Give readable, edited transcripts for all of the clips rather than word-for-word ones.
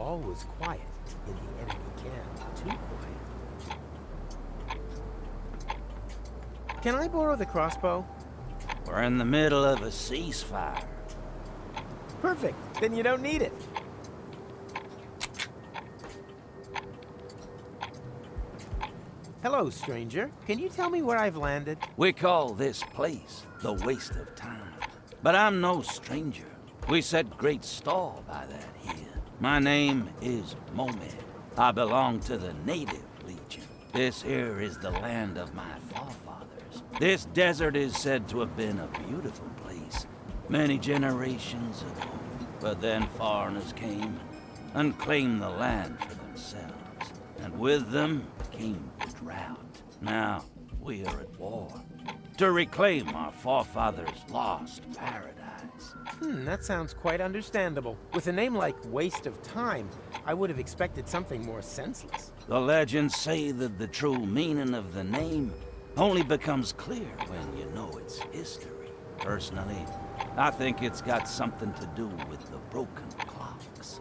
All was quiet in the enemy camp. Too quiet. Can I borrow the crossbow? We're in the middle of a ceasefire. Perfect. Then you don't need it. Hello, stranger. Can you tell me where I've landed? We call this place the waste of time. But I'm no stranger. We set great store by that here. My name is Momed. I belong to the Native Legion. This here is the land of my forefathers. This desert is said to have been a beautiful place many generations ago. But then foreigners came and claimed the land for themselves. And with them came the drought. Now, we are at war to reclaim our forefathers' lost paradise. That sounds quite understandable. With a name like Waste of Time, I would have expected something more senseless. The legends say that the true meaning of the name only becomes clear when you know its history. Personally, I think it's got something to do with the broken clocks.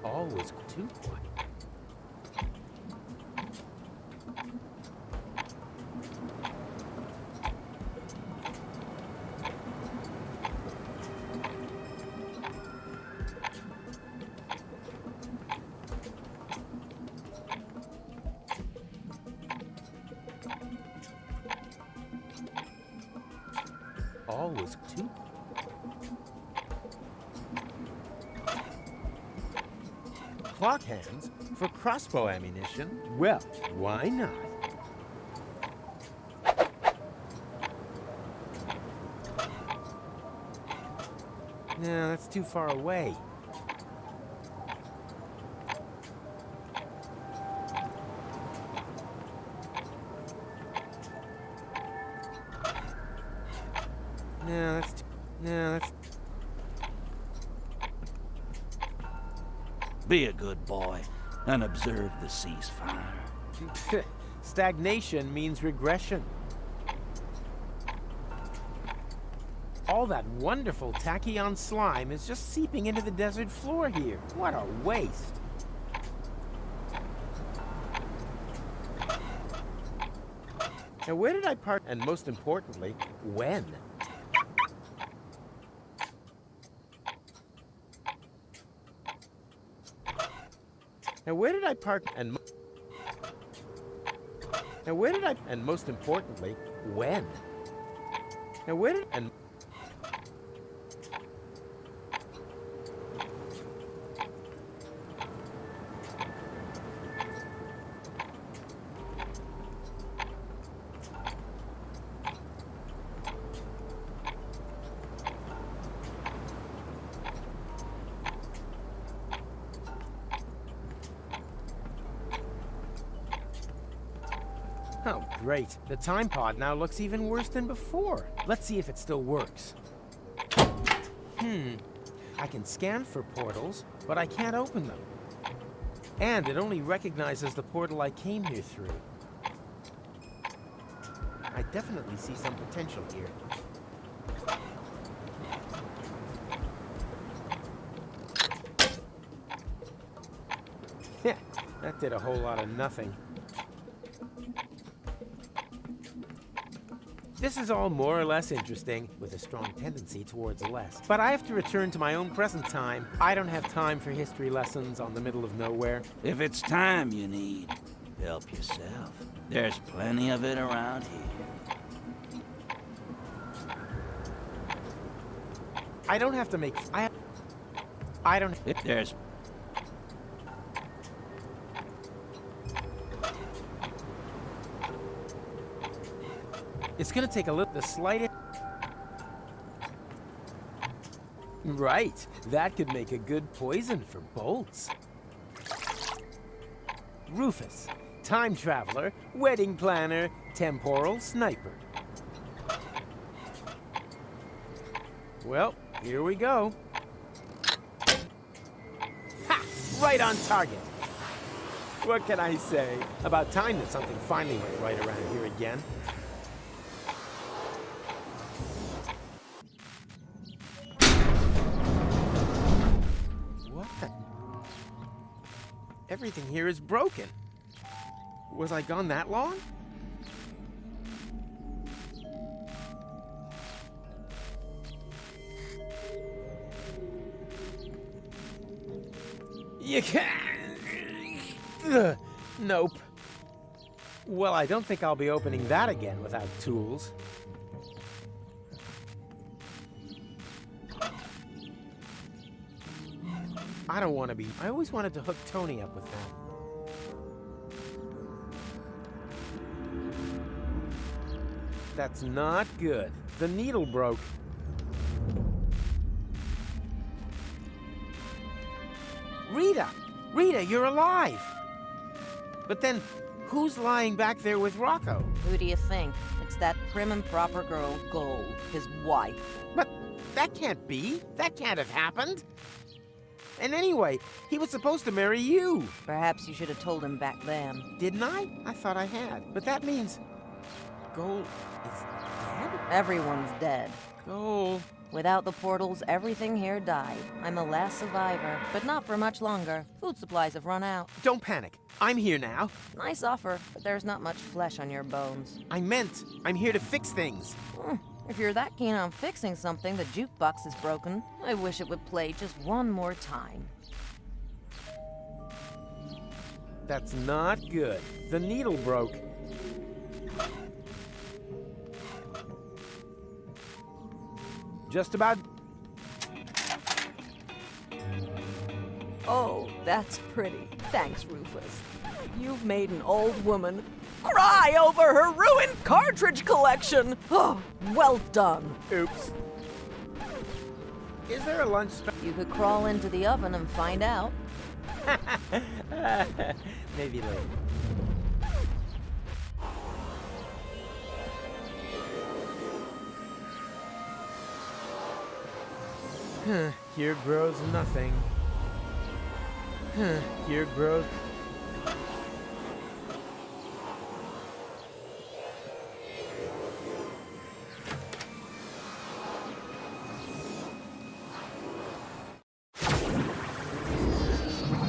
All was too quiet. All was too quiet. Clock hands for crossbow ammunition? Well, why not? No, that's too far away. No, that's Be a good boy and observe the ceasefire. Stagnation means regression. All that wonderful tachyon slime is just seeping into the desert floor here. What a waste. Now where did I park? And most importantly, when? Now where did I park? And now where did I? And most importantly, when? Now where did? And oh, great. The time pod now looks even worse than before. Let's see if it still works. I can scan for portals, but I can't open them. And it only recognizes the portal I came here through. I definitely see some potential here. Yeah, that did a whole lot of nothing. This is all more or less interesting, with a strong tendency towards less. But I have to return to my own present time. I don't have time for history lessons on the middle of nowhere. If it's time you need, help yourself. There's plenty of it around here. I don't have to make... I don't... There's... It's gonna take a little... The slightest... Right. That could make a good poison for bolts. Rufus, time traveler, wedding planner, temporal sniper. Well, here we go. Ha! Right on target. What can I say? About time that something finally went right around here again. What the? Everything here is broken. Was I gone that long? You can't. Nope. Well, I don't think I'll be opening that again without tools. I don't want to be. I always wanted to hook Tony up with that. That's not good. The needle broke. Rita! Rita, you're alive! But then, who's lying back there with Rocco? Who do you think? It's that prim and proper girl, Gold, his wife. But that can't be. That can't have happened. And anyway, he was supposed to marry you. Perhaps you should have told him back then. Didn't I? I thought I had. But that means Gold is dead? Everyone's dead. Gold. Without the portals, everything here died. I'm the last survivor, but not for much longer. Food supplies have run out. Don't panic. I'm here now. Nice offer, but there's not much flesh on your bones. I meant I'm here to fix things. If you're that keen on fixing something, the jukebox is broken. I wish it would play just one more time. That's not good. The needle broke. Just about. Oh, that's pretty. Thanks, Rufus. You've made an old woman cry over her ruined cartridge collection. Oh, well done. Oops. Is there a lunch You could crawl into the oven and find out. Maybe later. Here grows nothing. Here grows.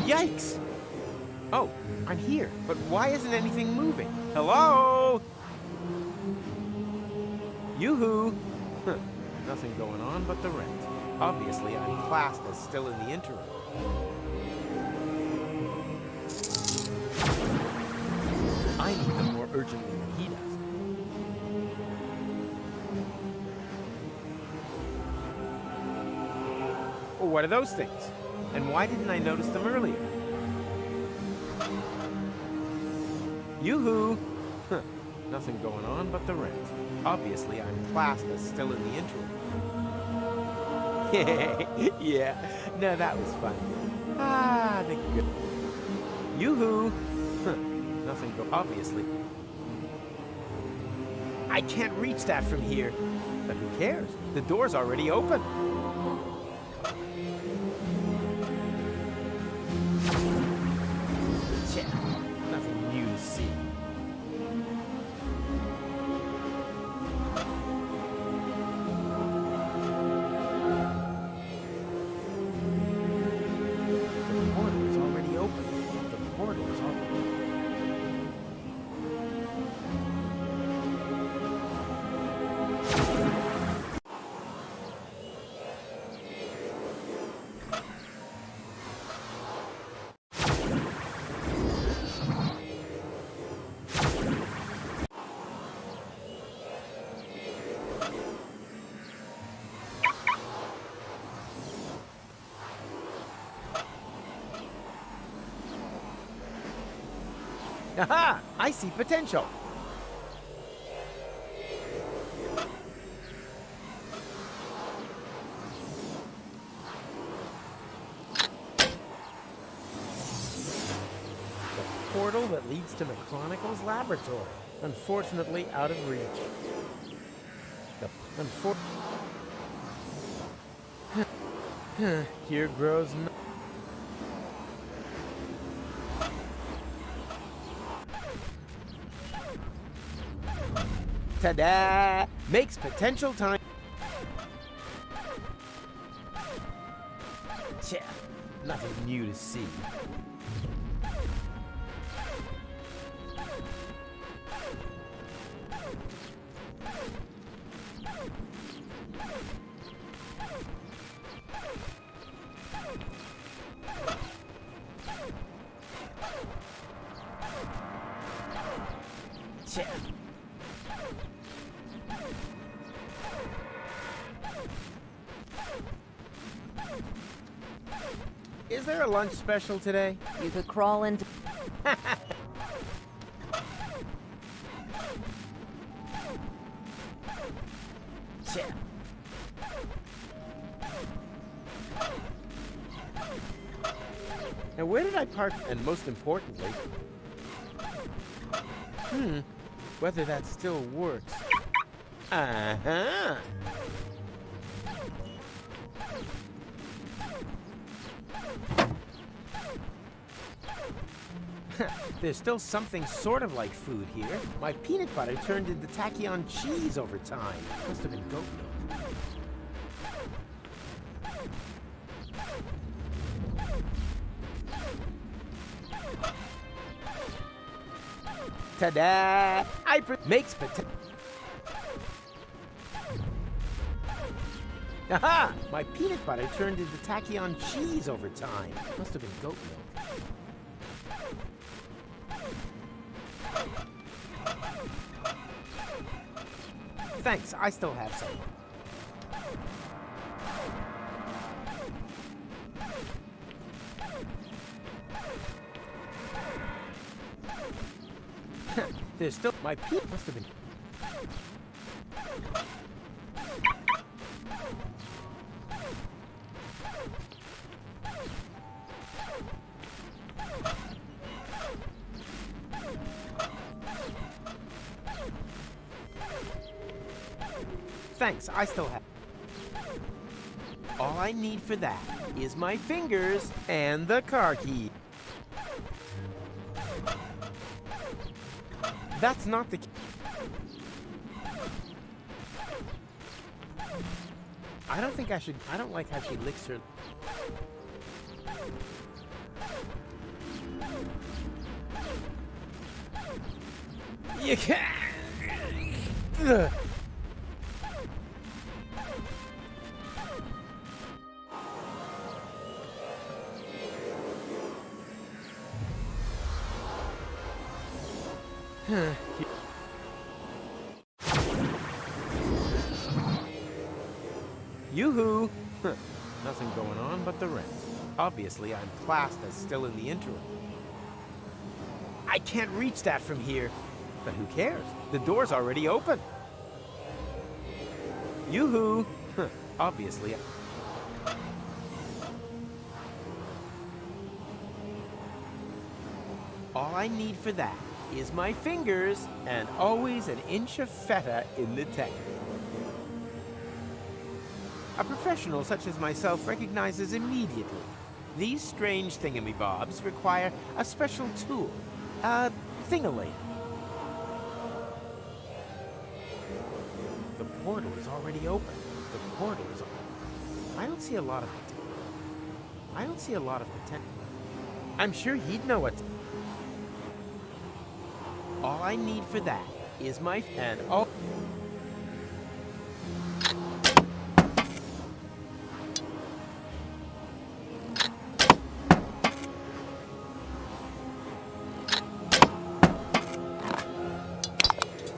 Yikes! Oh, I'm here, but why isn't anything moving? Hello? Yoo-hoo! Nothing going on but the rent. Obviously, I'm classed as still in the interim. I need them more urgently than he does. Oh, what are those things? And why didn't I notice them earlier? Yoo-hoo! Nothing going on but the rent. Obviously, I'm classed as still in the interim. Yeah, no, that was fun. Ah, the good. Yoo-hoo! Nothing obviously. I can't reach that from here. But who cares? The door's already open. Nothing new to see. The portal is already open. The portal is already open. Aha! I see potential. The portal that leads to McChronicle's laboratory. Unfortunately, out of reach. Here grows no. Ta-da! Makes potential time. Tja, nothing new to see. Tja. Is there a lunch special today? You could crawl into... Tja. Now where did I park? And most importantly... whether that still works. Uh-huh. There's still something sort of like food here. My peanut butter turned into tachyon cheese over time. Must have been goat milk. Ta-da! Makes potato. Aha! My peanut butter turned into tachyon cheese over time. Must have been goat milk. Thanks, I still have some. There's still my peanut must have been. Thanks, I still have. All I need for that is my fingers and the car key. That's not the key. I don't think I should. I don't like how she licks her. You can't. Ugh. Yoo-hoo! Nothing going on but the rent. Obviously, I'm classed as still in the interim. I can't reach that from here. But who cares? The door's already open. Yoo-hoo! Obviously. All I need for that is my fingers and always an inch of feta in the tank. A professional such as myself recognizes immediately. These strange thingamybobs require a special tool, a thingalator. The portal is already open. The portal is open. I don't see a lot of potential. I'm sure he'd know what. All I need for that is my and oh.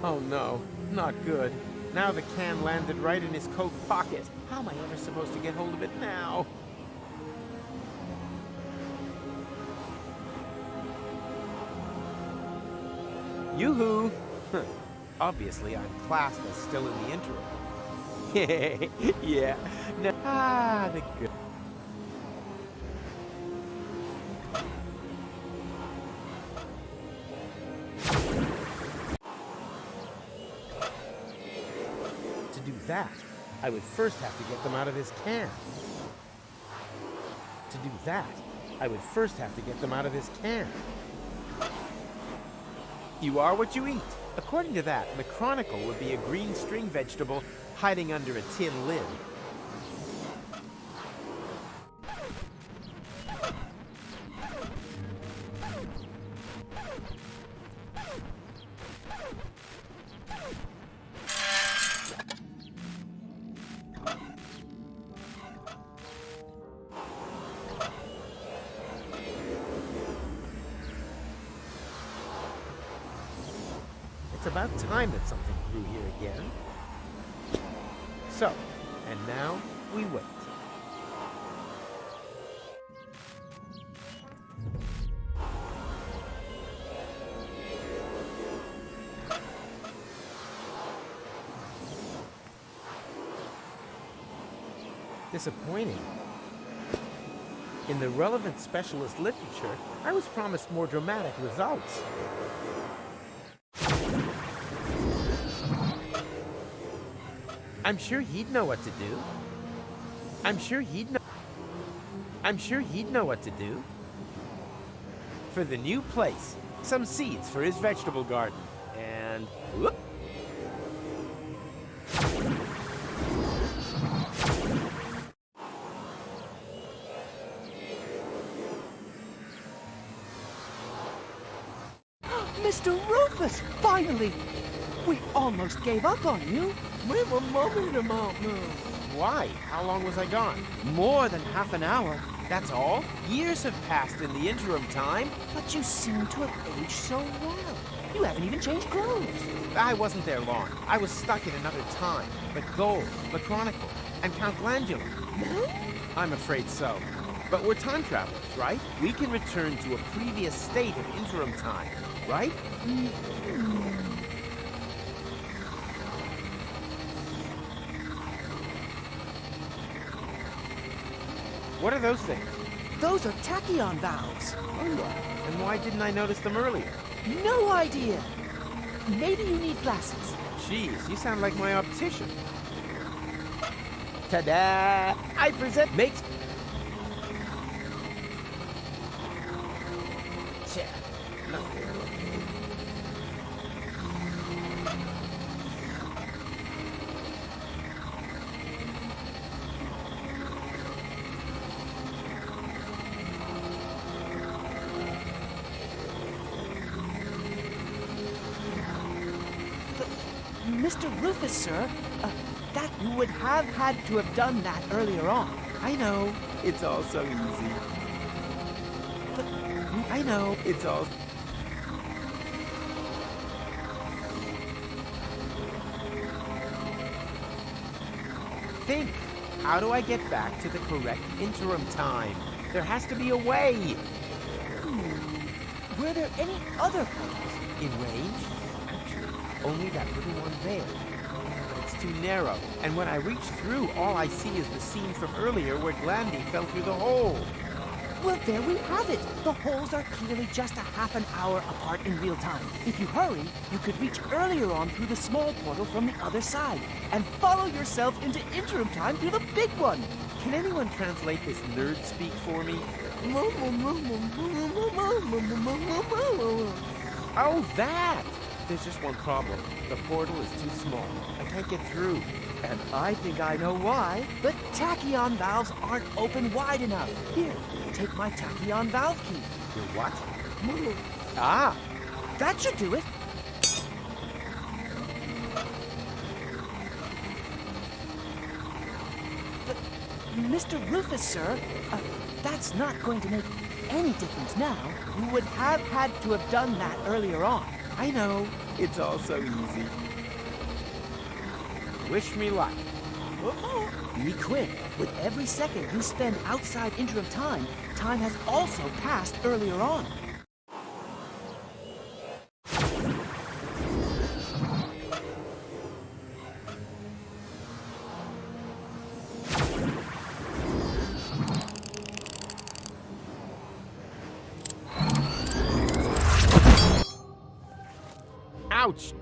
Oh no, not good. Now the can landed right in his coat pocket. How am I ever supposed to get hold of it now? Yoo-hoo! Obviously, I'm classed as still in the interim. Yeah. No. Ah, the good. that, I would first have to get them out of this can. To do that, I would first have to get them out of this can. You are what you eat. According to that, the Chronicle would be a green string vegetable hiding under a tin lid. It's about time that something grew here again. So, and now we wait. Disappointing. In the relevant specialist literature, I was promised more dramatic results. I'm sure he'd know what to do. I'm sure he'd know what to do. For the new place, some seeds for his vegetable garden, and whoop. Mr. Rufus, finally! We almost gave up on you. We were mumming him out now. Why? How long was I gone? More than half an hour. That's all? Years have passed in the interim time. But you seem to have aged so well. You haven't even changed clothes. I wasn't there long. I was stuck in another time. But Gold, the Chronicle, and Count Glandular. I'm afraid so. But we're time travelers, right? We can return to a previous state of interim time, right? What are those things? Those are tachyon valves. And why didn't I notice them earlier? No idea. Maybe you need glasses. Jeez, you sound like my optician. Ta-da! I present makes... Tja, nothing. Mr. Rufus, sir, that you would have had to have done that earlier on. I know, it's all so easy. But I know, it's all... Think, how do I get back to the correct interim time? There has to be a way. Were there any other portals? In range? Actually, only that little one there. But it's too narrow, and when I reach through, all I see is the scene from earlier where Glandy fell through the hole. Well, there we have it. The holes are clearly just a half an hour apart in real time. If you hurry, you could reach earlier on through the small portal from the other side, and follow yourself into interim time through the big one. Can anyone translate this nerd speak for me? Oh, that! There's just one problem. The portal is too small. I can't get through. And I think I know why. The tachyon valves aren't open wide enough. Here, take my tachyon valve key. Your what? Ah! That should do it. But, Mr. Rufus, sir, that's not going to make any difference now. You would have had to have done that earlier on. I know. It's all so easy. Wish me luck. Be quick. With every second you spend outside interim time, time has also passed earlier on. Ouch!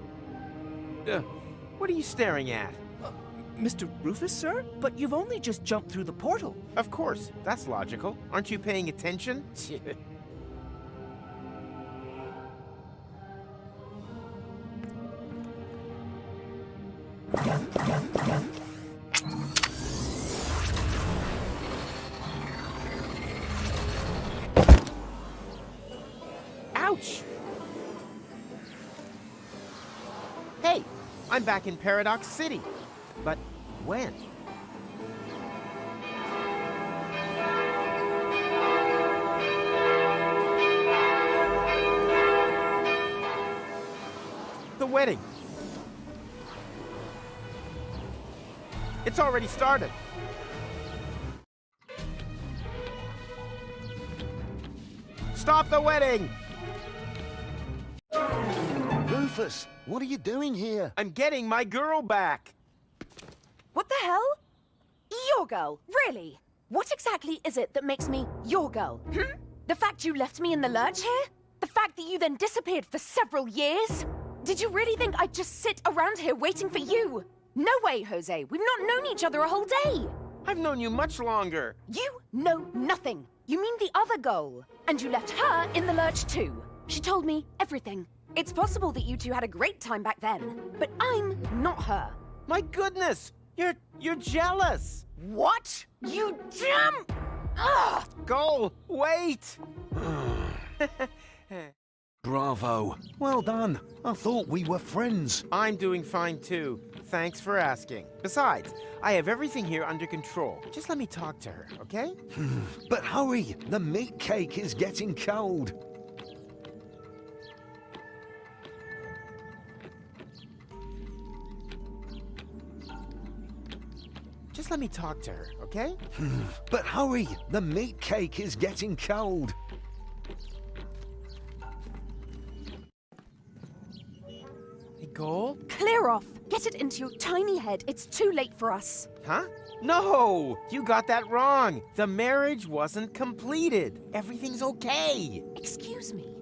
What are you staring at? Mr. Rufus, sir? But you've only just jumped through the portal. Of course, that's logical. Aren't you paying attention? Ouch! Hey, I'm back in Paradox City. But when? The wedding. It's already started. Stop the wedding! Rufus, what are you doing here? I'm getting my girl back. What the hell? Your girl? Really? What exactly is it that makes me your girl? The fact you left me in the lurch here? The fact that you then disappeared for several years? Did you really think I'd just sit around here waiting for you? No way, Jose. We've not known each other a whole day. I've known you much longer. You know nothing. You mean the other girl. And you left her in the lurch too. She told me everything. It's possible that you two had a great time back then, but I'm not her. My goodness! You're jealous! What? You damn... Ugh! Go! Wait! Bravo. Well done. I thought we were friends. I'm doing fine too. Thanks for asking. Besides, I have everything here under control. Just let me talk to her, okay? But hurry, the meat cake is getting cold. Just let me talk to her, okay? But hurry, the meat cake is getting cold. Hey, Cole? Clear off. Get it into your tiny head. It's too late for us. Huh? No! You got that wrong. The marriage wasn't completed. Everything's okay. Excuse me.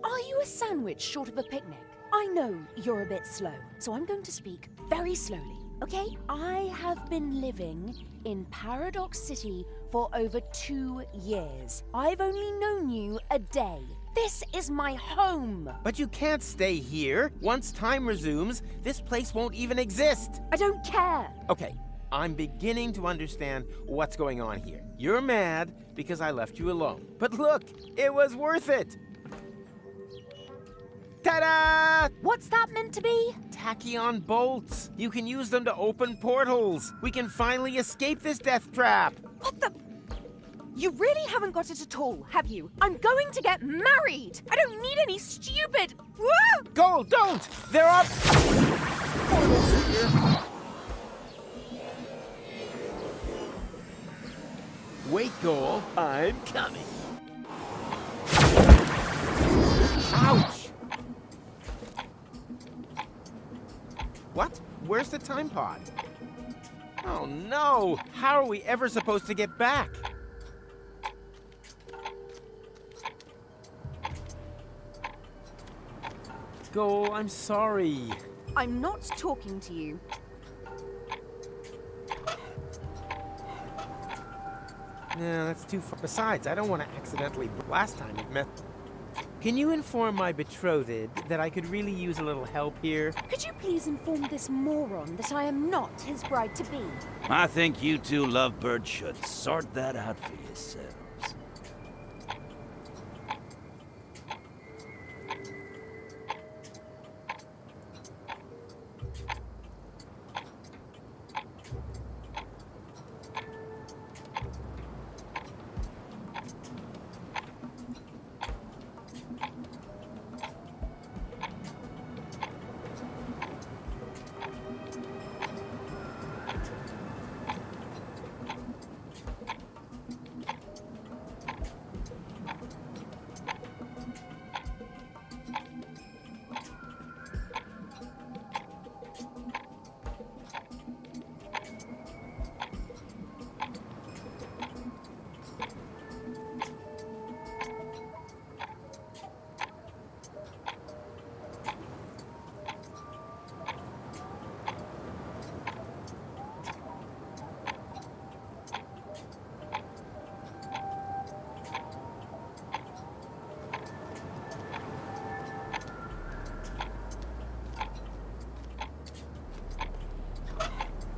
Are you a sandwich short of a picnic? I know you're a bit slow, so I'm going to speak very slowly, okay? I have been living in Paradox City for over 2 years. I've only known you a day. This is my home. But you can't stay here. Once time resumes, this place won't even exist. I don't care. Okay, I'm beginning to understand what's going on here. You're mad because I left you alone. But look, it was worth it. Ta-da! What's that meant to be? Tachyon bolts. You can use them to open portals. We can finally escape this death trap. What the... You really haven't got it at all, have you? I'm going to get married. I don't need any stupid... Woo! Gold, don't! They're up! Wait, Goal. I'm coming. Ouch! What? Where's the time pod? Oh no! How are we ever supposed to get back? Goal, I'm sorry. I'm not talking to you. No, that's too far. Besides, I don't want to accidentally... Last time it met... Can you inform my betrothed that I could really use a little help here? Could you please inform this moron that I am not his bride-to-be? I think you two lovebirds should sort that out for yourselves.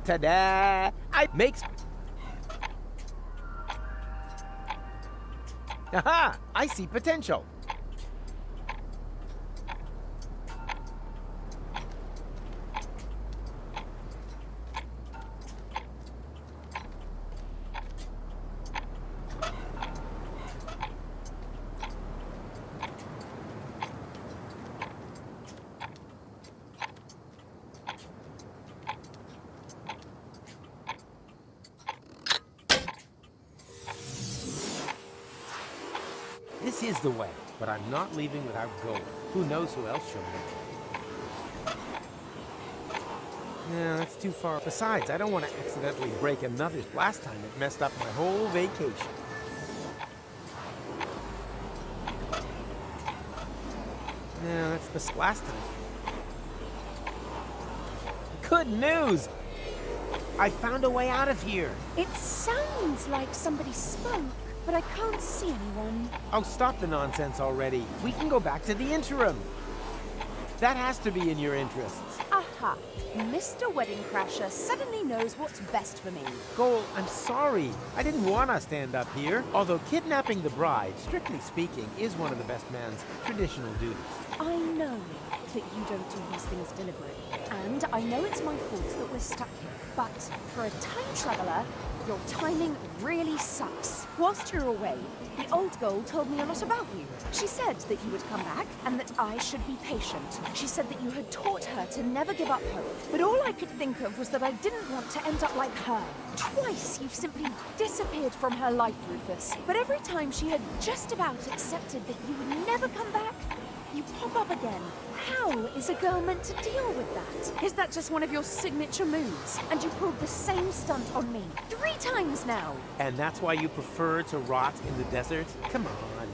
Ta-da! I makes... Aha! I see potential. This is the way, but I'm not leaving without gold. Who knows who else showed up? No, that's too far. Besides, I don't want to accidentally break another. Last time it messed up my whole vacation. No, that's the last time. Good news! I found a way out of here. It sounds like somebody spoke, but I can't see anyone. Oh, stop the nonsense already. We can go back to the interim. That has to be in your interests. Aha! Mr. Wedding Crasher suddenly knows what's best for me. Goal, I'm sorry. I didn't want to stand up here. Although kidnapping the bride, strictly speaking, is one of the best man's traditional duties. I know that you don't do these things deliberately. And I know it's my fault that we're stuck here. But for a time traveler, your timing really sucks. Whilst you're away, the old girl told me a lot about you. She said that you would come back and that I should be patient. She said that you had taught her to never give up hope. But all I could think of was that I didn't want to end up like her. Twice you've simply disappeared from her life, Rufus. But every time she had just about accepted that you would never come back, you pop up again. How is a girl meant to deal with that? Is that just one of your signature moves? And you pulled the same stunt on me 3 times now. And that's why you prefer to rot in the desert? Come on.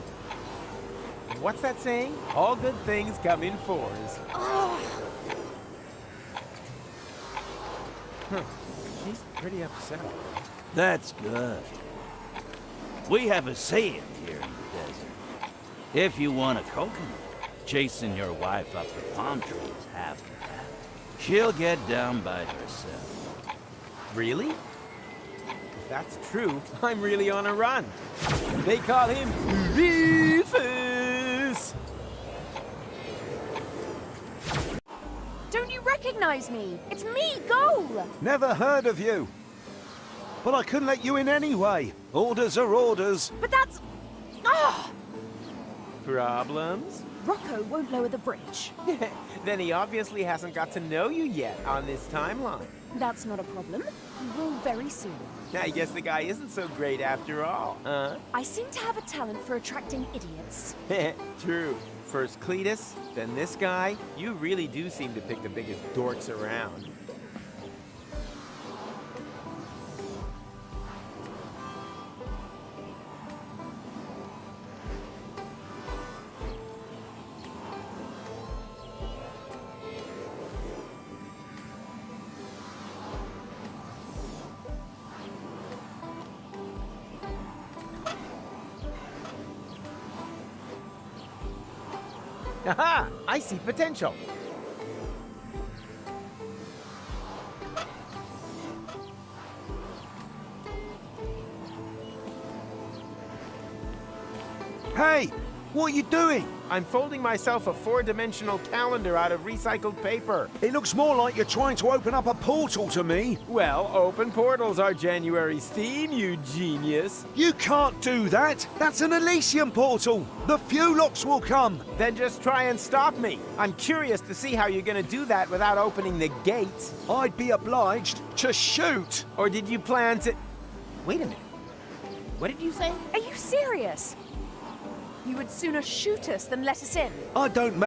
What's that saying? All good things come in 4s. Oh, Huh. She's pretty upset. That's good. We have a saying here in the desert. If you want a coconut, chasing your wife up the palm tree is half the battle. She'll get down by herself. Really? If that's true, I'm really on a run. They call him Rufus. don't you recognize me? It's me, Goal! Never heard of you. But I couldn't let you in anyway. Orders are orders. But that's... Ah! Problems? Rocco won't lower the bridge. Then he obviously hasn't got to know you yet on this timeline. That's not a problem. He will very soon. I guess the guy isn't so great after all, huh? I seem to have a talent for attracting idiots. True. First Cletus, then this guy. You really do seem to pick the biggest dorks around. Aha! I see potential. Hey, what are you doing? I'm folding myself a 4-dimensional calendar out of recycled paper. It looks more like you're trying to open up a portal to me. Well, open portals are January's theme, you genius. You can't do that. That's an Elysium portal. The Fulocks will come. Then just try and stop me. I'm curious to see how you're gonna do that without opening the gates. I'd be obliged to shoot. Or did you plan to... Wait a minute. What did you say? Are you serious? You would sooner shoot us than let us in. I don't ma-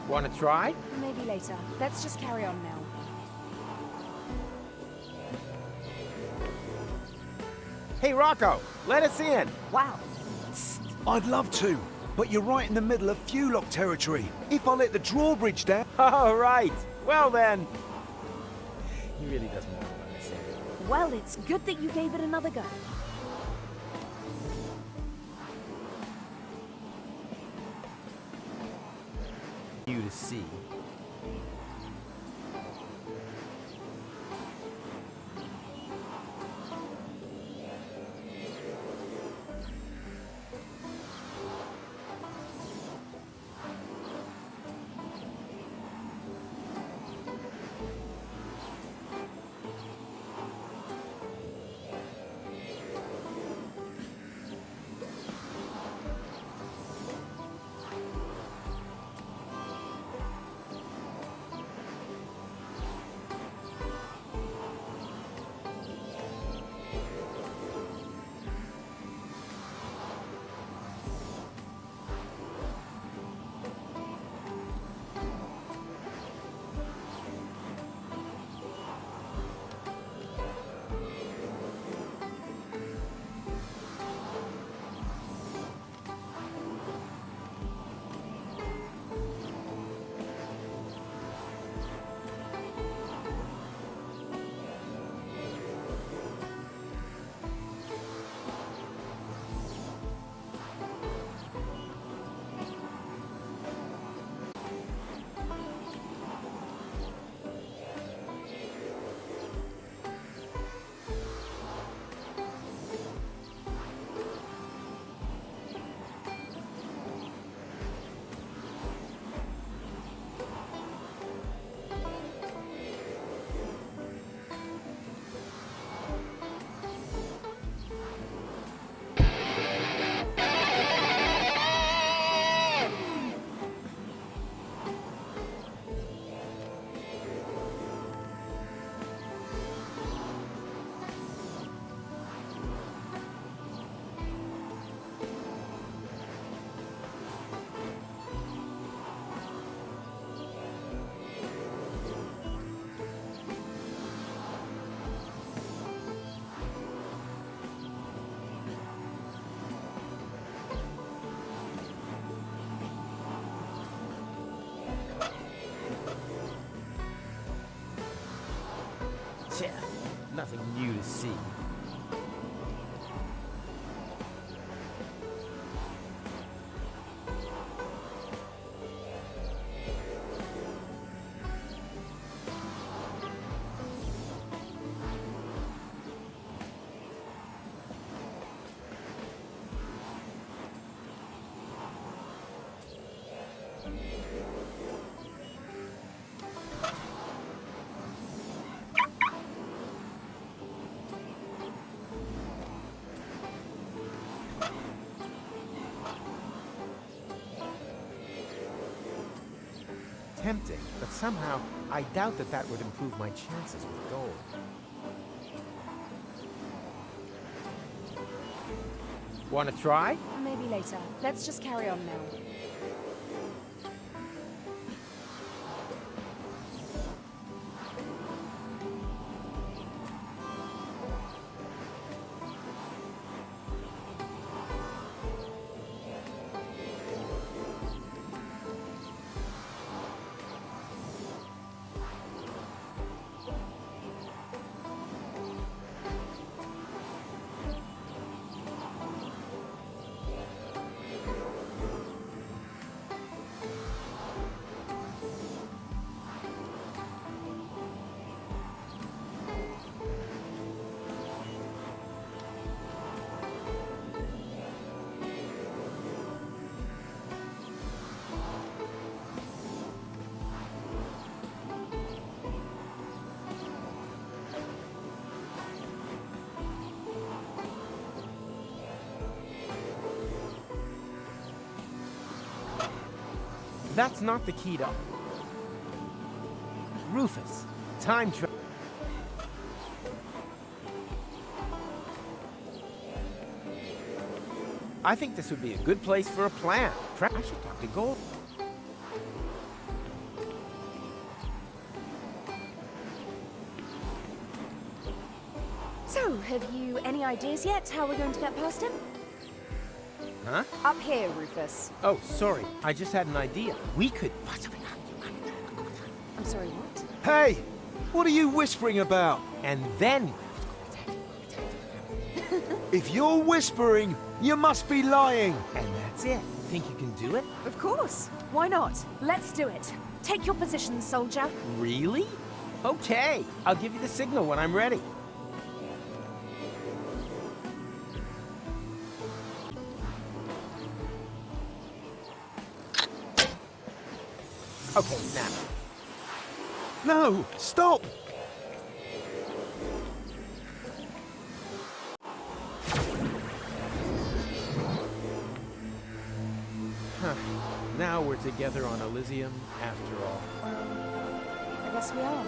Wanna try? Maybe later. Let's just carry on now. Hey, Rocco, let us in. Wow. I'd love to, but you're right in the middle of Fulock territory. If I let the drawbridge down... All right. Well then. He really doesn't know what I'm saying. Well, it's good that you gave it another go. You to see. new to see. Tempting, but somehow I doubt that that would improve my chances with gold. Want to try? Maybe later. Let's just carry on now. That's not the key to... Rufus, time travel. I think this would be a good place for a plan. I should talk to Gold. So, have you any ideas yet how we're going to get past him? Huh? Up here, Rufus. Oh, sorry. I just had an idea. We could... I'm sorry, what? Hey! What are you whispering about? And then... If you're whispering, you must be lying. And that's it. Think you can do it? Of course. Why not? Let's do it. Take your position, soldier. Really? Okay. I'll give you the signal when I'm ready. Okay, now. No, stop! Huh. Now we're together on Elysium after all. I guess we are.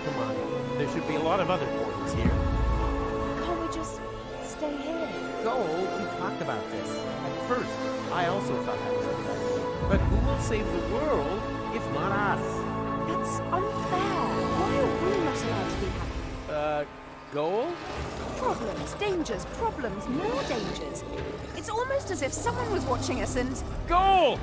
Come on. There should be a lot of other portals here. Can't we just stay here? Goal, we talked about this. At first, I also thought that was a good idea. But who will save the world if not us? That's unfair. Why are we not allowed to be happy? Goal? Problems, dangers, problems, more dangers. It's almost as if someone was watching us and... Goal!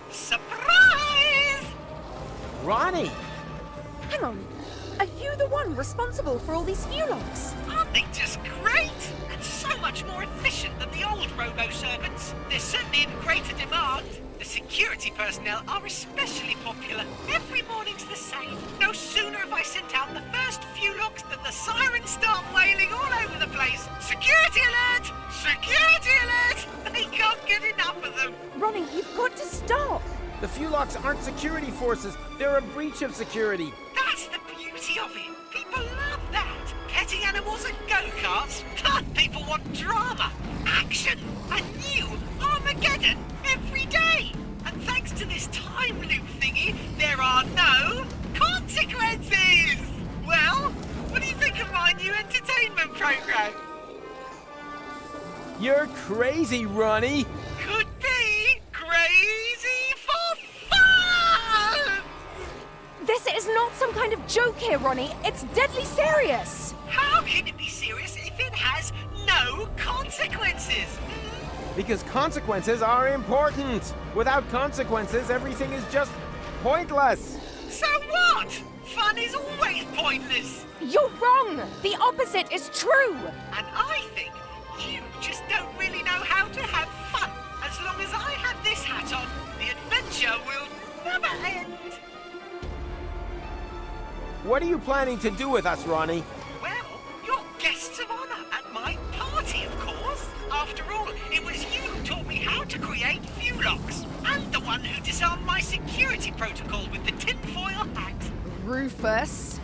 Surprise! Ronnie! Hang on. Are you the one responsible for all these fuelogs? Aren't they just great? And so much more efficient than the old robo-servants. They're certainly in greater demand. The security personnel are especially popular. Every morning's the same. No sooner have I sent out the first few logs than the sirens start wailing all over the place. Security alert! Security alert! They can't get enough of them. Ronnie, you've got to stop! The Fuelox aren't security forces. They're a breach of security. That's the beauty of it. People love that. Petting animals and go-karts. People want drama, action, a new Armageddon every day. And thanks to this time loop thingy, there are no consequences. Well, what do you think of my new entertainment program? You're crazy, Ronnie. Could be crazy for fun. This is not some kind of joke here, Ronnie. It's deadly serious. How can it be serious if it has no consequences? Because consequences are important. Without consequences, everything is just pointless. So what? Fun is always pointless. You're wrong! The opposite is true! And I think you just don't really know how to have fun. As long as I have this hat on, the adventure will never end. What are you planning to do with us, Ronnie? Well, you're guests of honor at my party, of course. After all, it was you who taught me how to create view locks, and the one who disarmed my security protocol with the tinfoil hat. Rufus,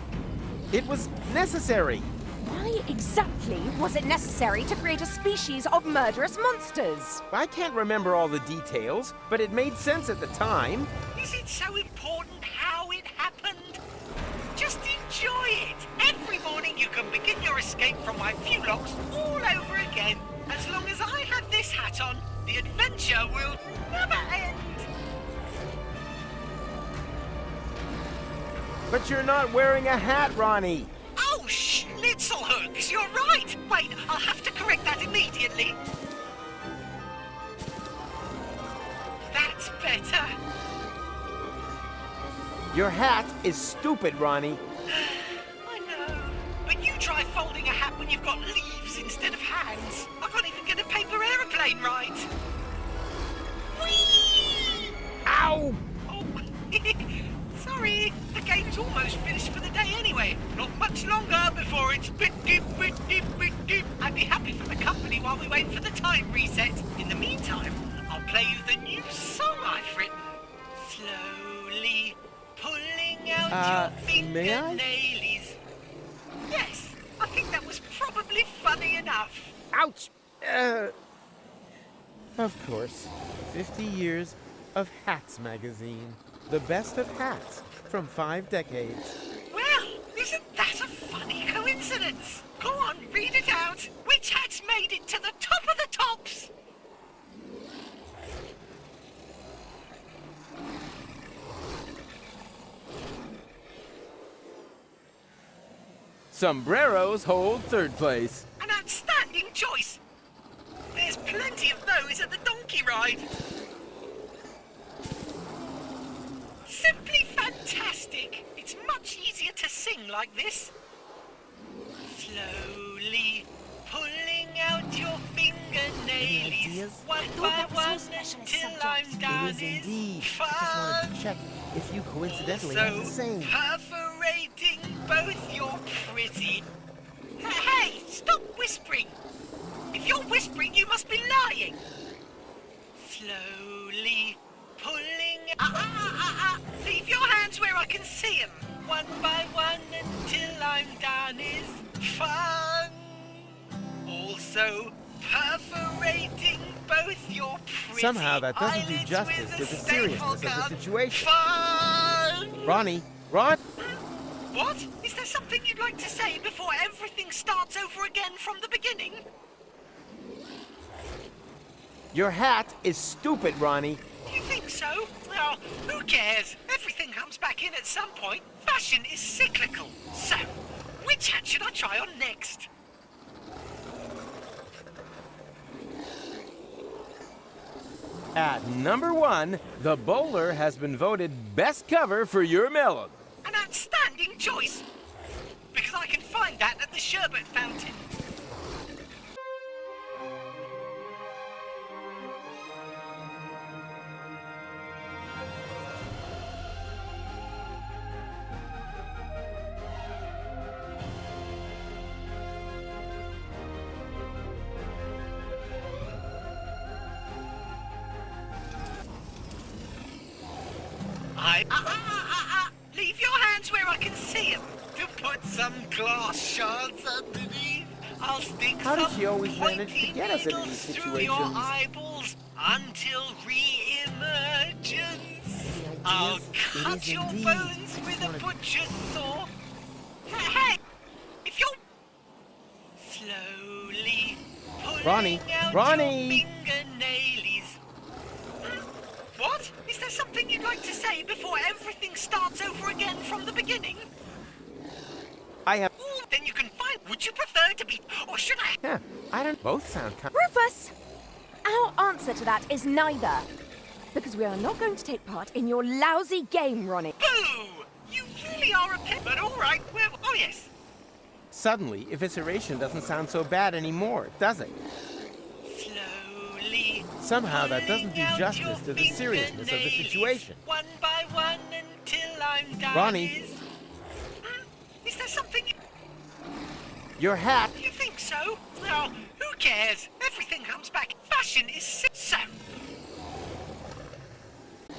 It was necessary. why exactly was it necessary to create a species of murderous monsters? I can't remember all the details, but it made sense at the time. Is it so important how it happened? Just enjoy it. Every morning you can begin your escape from my view locks all over again. As long as I have this hat on, the adventure will never end. But you're not wearing a hat, Ronnie. Oh, schnitzelhooks, you're right. Wait, I'll have to correct that immediately. That's better. Your hat is stupid, Ronnie. I know. But you try folding a hat when you've got leaves instead of hands. I can't even get a paper aeroplane right. Whee! Ow! Oh, sorry. The game's almost finished for the day anyway. Not much longer before it's bit dip, bit dip, bit dip. I'd be happy for the company while we wait for the time reset. In the meantime, I'll play you the new song I've written. Slowly pulling out your may I? fingernailies. Yes, I think that was probably funny enough. Ouch! Of course. 50 years of Hats magazine. The best of hats from 5 decades. Well, isn't that a funny coincidence? Go on, read it out. Which hat's made it to the top of the tops? Sombreros hold 3rd place. An outstanding choice. There's plenty of those at the donkey ride. Simply fantastic. It's much easier to sing like this. Slowly pulling out your fingernailies, ideas? one thought by that was your one specialist until subject. I'm done. It is indeed. Fun. I just wanted to check if you coincidentally have the So same. perforating both your pretty. Hey, stop whispering. If you're whispering, you must be lying. Slowly pulling. Leave your hands where I can see them. One by one until I'm done is fun. Also perforating both your pretty Somehow that doesn't do eyelids justice with to a the seriousness staple of the gun. situation. Fun. Ronnie, Ron? What? Is there something you'd like to say before everything starts over again from the beginning? Your hat is stupid, Ronnie. You think so? Well, who cares? Everything comes back in at some point. Fashion is cyclical. So, which hat should I try on next? At number 1, the bowler has been voted best cover for your melon. An outstanding choice. Because I can find that at the sherbet fountain. Leave your hands where I can see them. To put some glass shards underneath, I'll stick How did some she always manage to pointy get us into needles these through your situations? eyeballs until re-emergence. I'll It cut is your indeed. bones with a butcher's saw. Hey, if you're slowly pulling Ronnie, out Ronnie! your fingernailies. What? Is there something you'd like to say before everything starts over again from the beginning? I have... Ooh, then you can find. Would you prefer to be, or should I? I don't... Both sound kind... Rufus! Our answer to that is neither. because we are not going to take part in your lousy game, Ronnie. Boo! You really are a pet, but all right. Well, oh yes. Suddenly, evisceration doesn't sound so bad anymore, does it? Slowly. Somehow that doesn't do pulling out justice your to the seriousness of the fingernails, situation. One by one until I'm done. Ronnie. Is there something? Your hat! You think so? Well, who cares? Everything comes back. Fashion is so.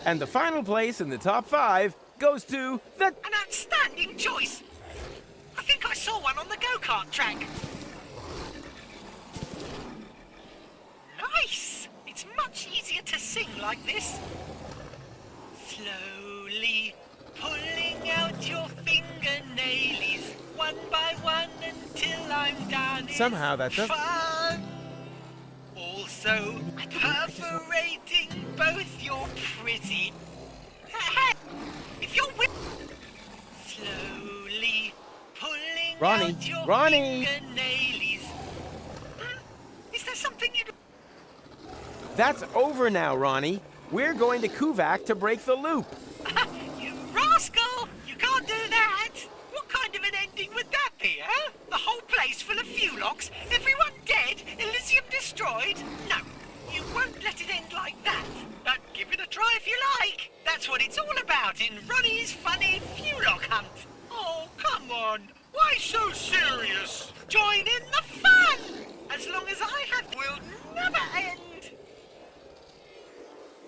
And the final place in the top 5 goes to the... An outstanding choice. I think I saw one on the go-kart track. Nice. It's much easier to sing like this. Slowly pulling out your fingernails, one by one until I'm done. Somehow that doesn't... Fun. Also, perforating both your pretty... If you're with... Slowly pulling Ronnie, out your Ronnie! fingernails. Is there something you... That's over now, Ronnie. We're going to Kuvak to break the loop. You rascal! You can't do that! What kind of an ending would that be, huh? The whole place full of fuel-locks, everyone dead, Elysium destroyed? No, you won't let it end like that. But give it a try if you like. That's what it's all about in Ronnie's funny fuel-lock hunt. Oh, come on. Why so serious? Join in the fun! As long as I have, will never end.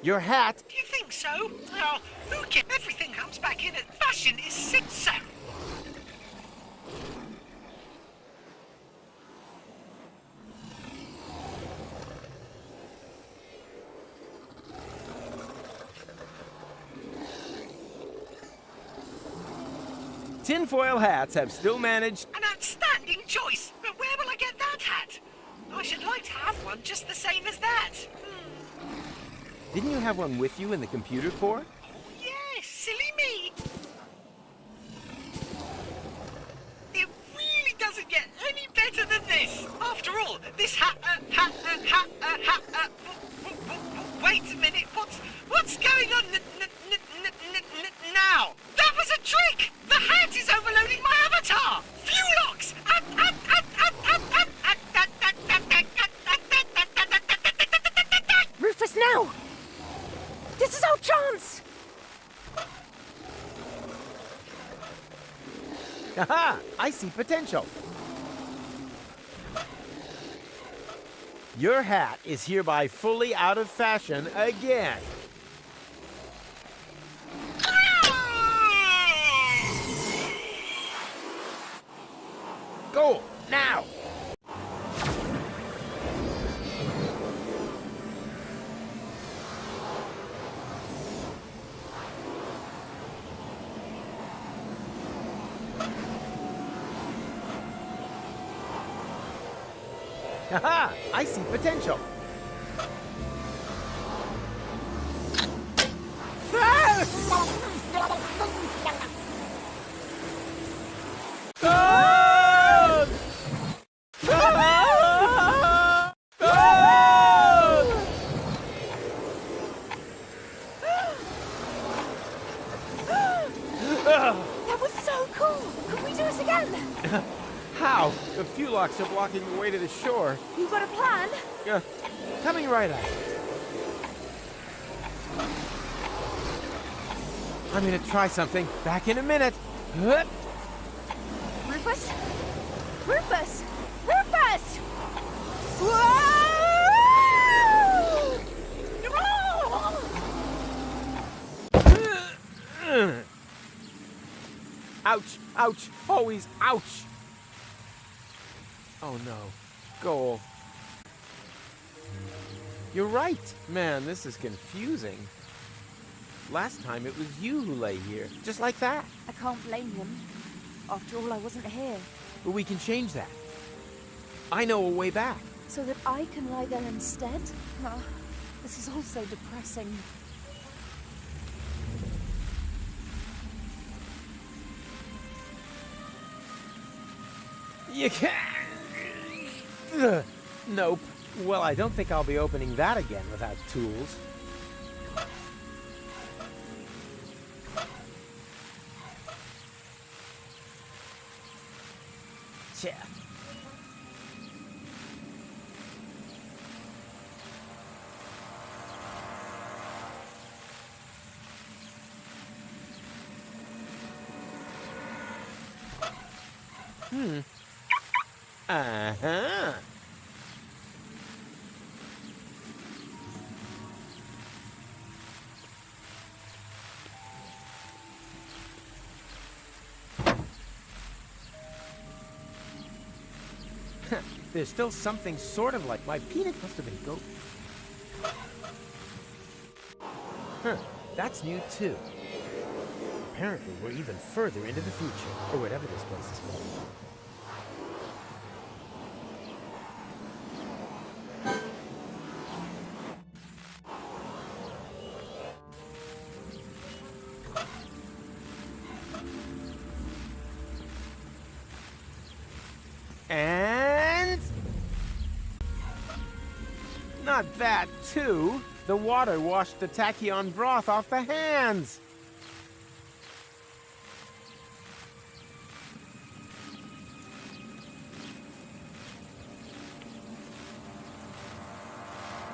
Your hat... Do you think so? Well, who cares? Everything comes back in at fashion is so. Tinfoil hats have still managed... An outstanding choice, but where will I get that hat? I should like to have one just the same as that. Didn't you have one with you in the computer core? Oh, yes, silly me. It really doesn't get any better than this. After all, this wait a minute, what's going on now? That was a trick! The hat is overloading my avatar! Fuel-locks! Rufus, now! This is our chance! Aha! I see potential. Your hat is hereby fully out of fashion again. Go, now! Haha! I see potential. That was so cool! Could we do it again? How? The fuel locks are blocking the way to the shore. You got a plan? Coming right up. I'm gonna try something. Back in a minute. Rufus? Rufus! Rufus! Whoa! Ouch! Ouch! Always ouch! Oh no. Goal. You're right. Man, this is confusing. Last time it was you who lay here, just like that. I can't blame him. After all, I wasn't here. But we can change that. I know a way back. So that I can lie there instead? Oh, this is all so depressing. You can't. Nope. Well, I don't think I'll be opening that again without tools. Gotcha! Uh-huh. There's still something sort of like my peanut must have been goat. Huh, that's new too. Apparently we're even further into the future, or whatever this place is called. And not that too. The water washed the tachyon broth off the hands.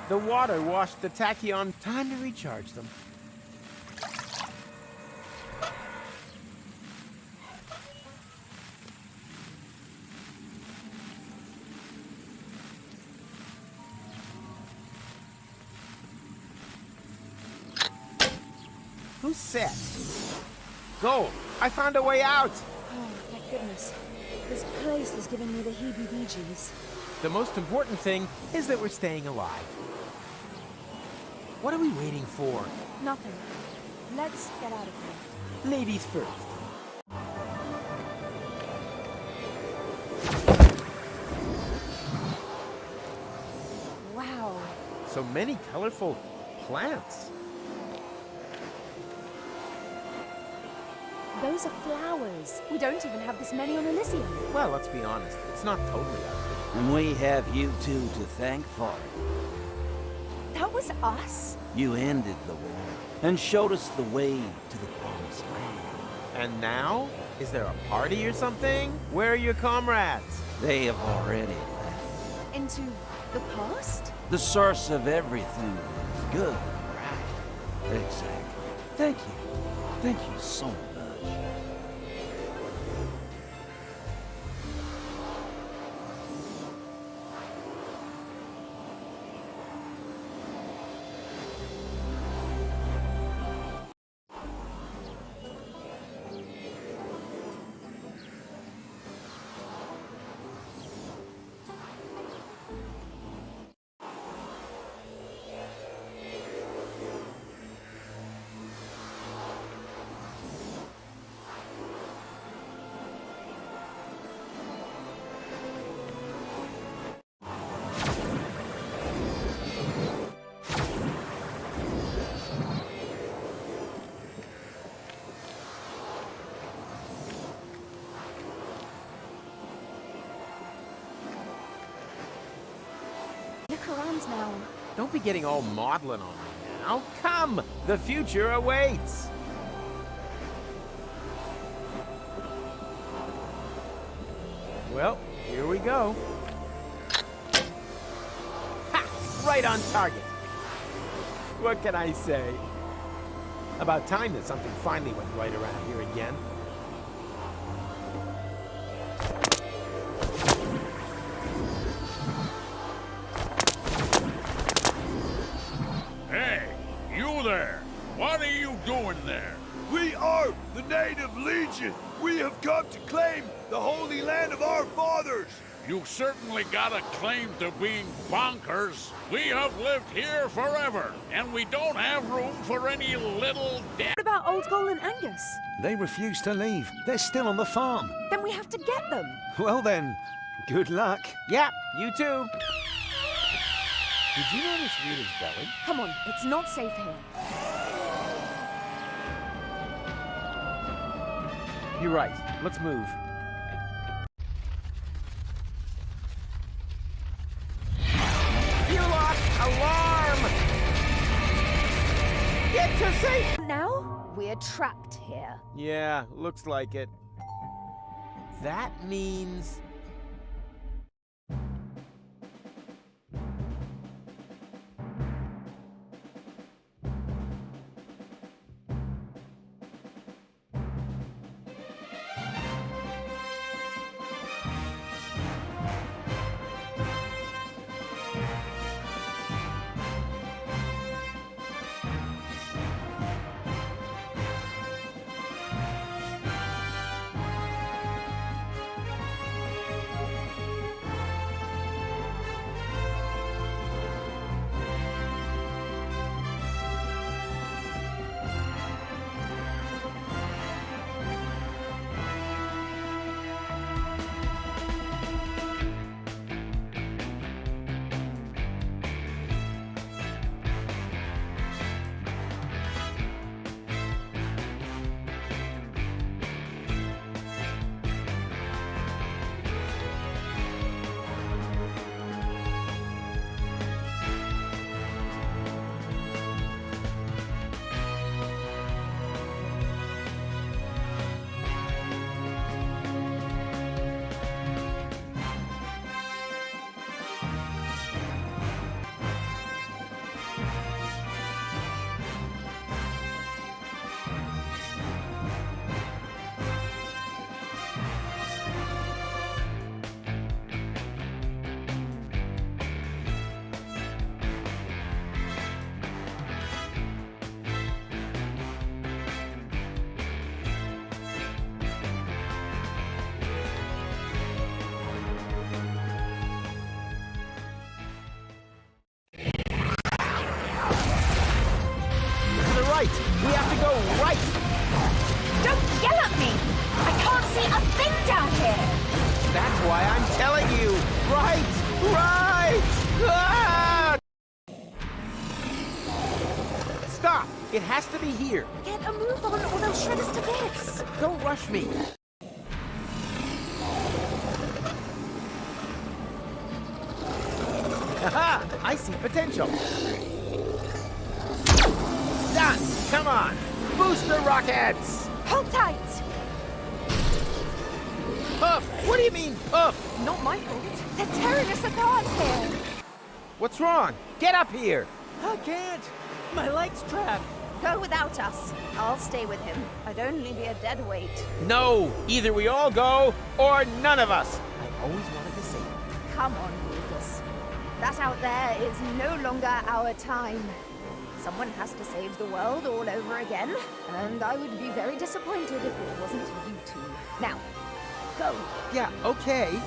The water washed the tachyon. Time to recharge them. Who's set? Go! I found a way out! Oh, thank goodness. This place is giving me the heebie-jeebies. The most important thing is that we're staying alive. What are we waiting for? Nothing. Let's get out of here. Ladies first. Wow. So many colorful plants. Those are flowers. We don't even have this many on Elysium. Well, let's be honest. It's not totally ugly. And we have you two to thank for it. That was us? You ended the war and showed us the way to the promised land. And now? Is there a party or something? Where are your comrades? They have already left. Into the past? The source of everything is good, right? Exactly. Thank you. Thank you so much. Look around now. Don't be getting all maudlin on me now. Come! The future awaits! Well, here we go. Ha! Right on target. What can I say? About time that something finally went right around here again. Hey, you there! What are you doing there? We are the Native Legion. We have come to claim the Holy Land of our fathers. You certainly got a claim to being bonkers. We have lived here forever, and we don't have room for any little What about Old Goal and Angus? They refuse to leave. They're still on the farm. Then we have to get them. Well then, good luck. Yeah, you too. Did you notice Rita's belly? Come on, it's not safe here. You're right. Let's move. Fuel-lock! Alarm! Get to safe! Now, we're trapped here. Yeah, looks like it. That means Right! Right! Ah! Stop! It has to be here. Get a move on or they'll shred us to bits. Don't rush me. Haha! I see potential. Done! Come on! Booster rockets! Hold tight. Puff! What do you mean, puff? Not my fault. They're tearing us apart here. What's wrong? Get up here! I can't. My leg's trapped. Go without us. I'll stay with him. I'd only be a dead weight. No! Either we all go, or none of us! I always wanted to say that. Come on, Lucas. That out there is no longer our time. Someone has to save the world all over again, and I would be very disappointed if it wasn't you two. Now, go. Yeah, okay.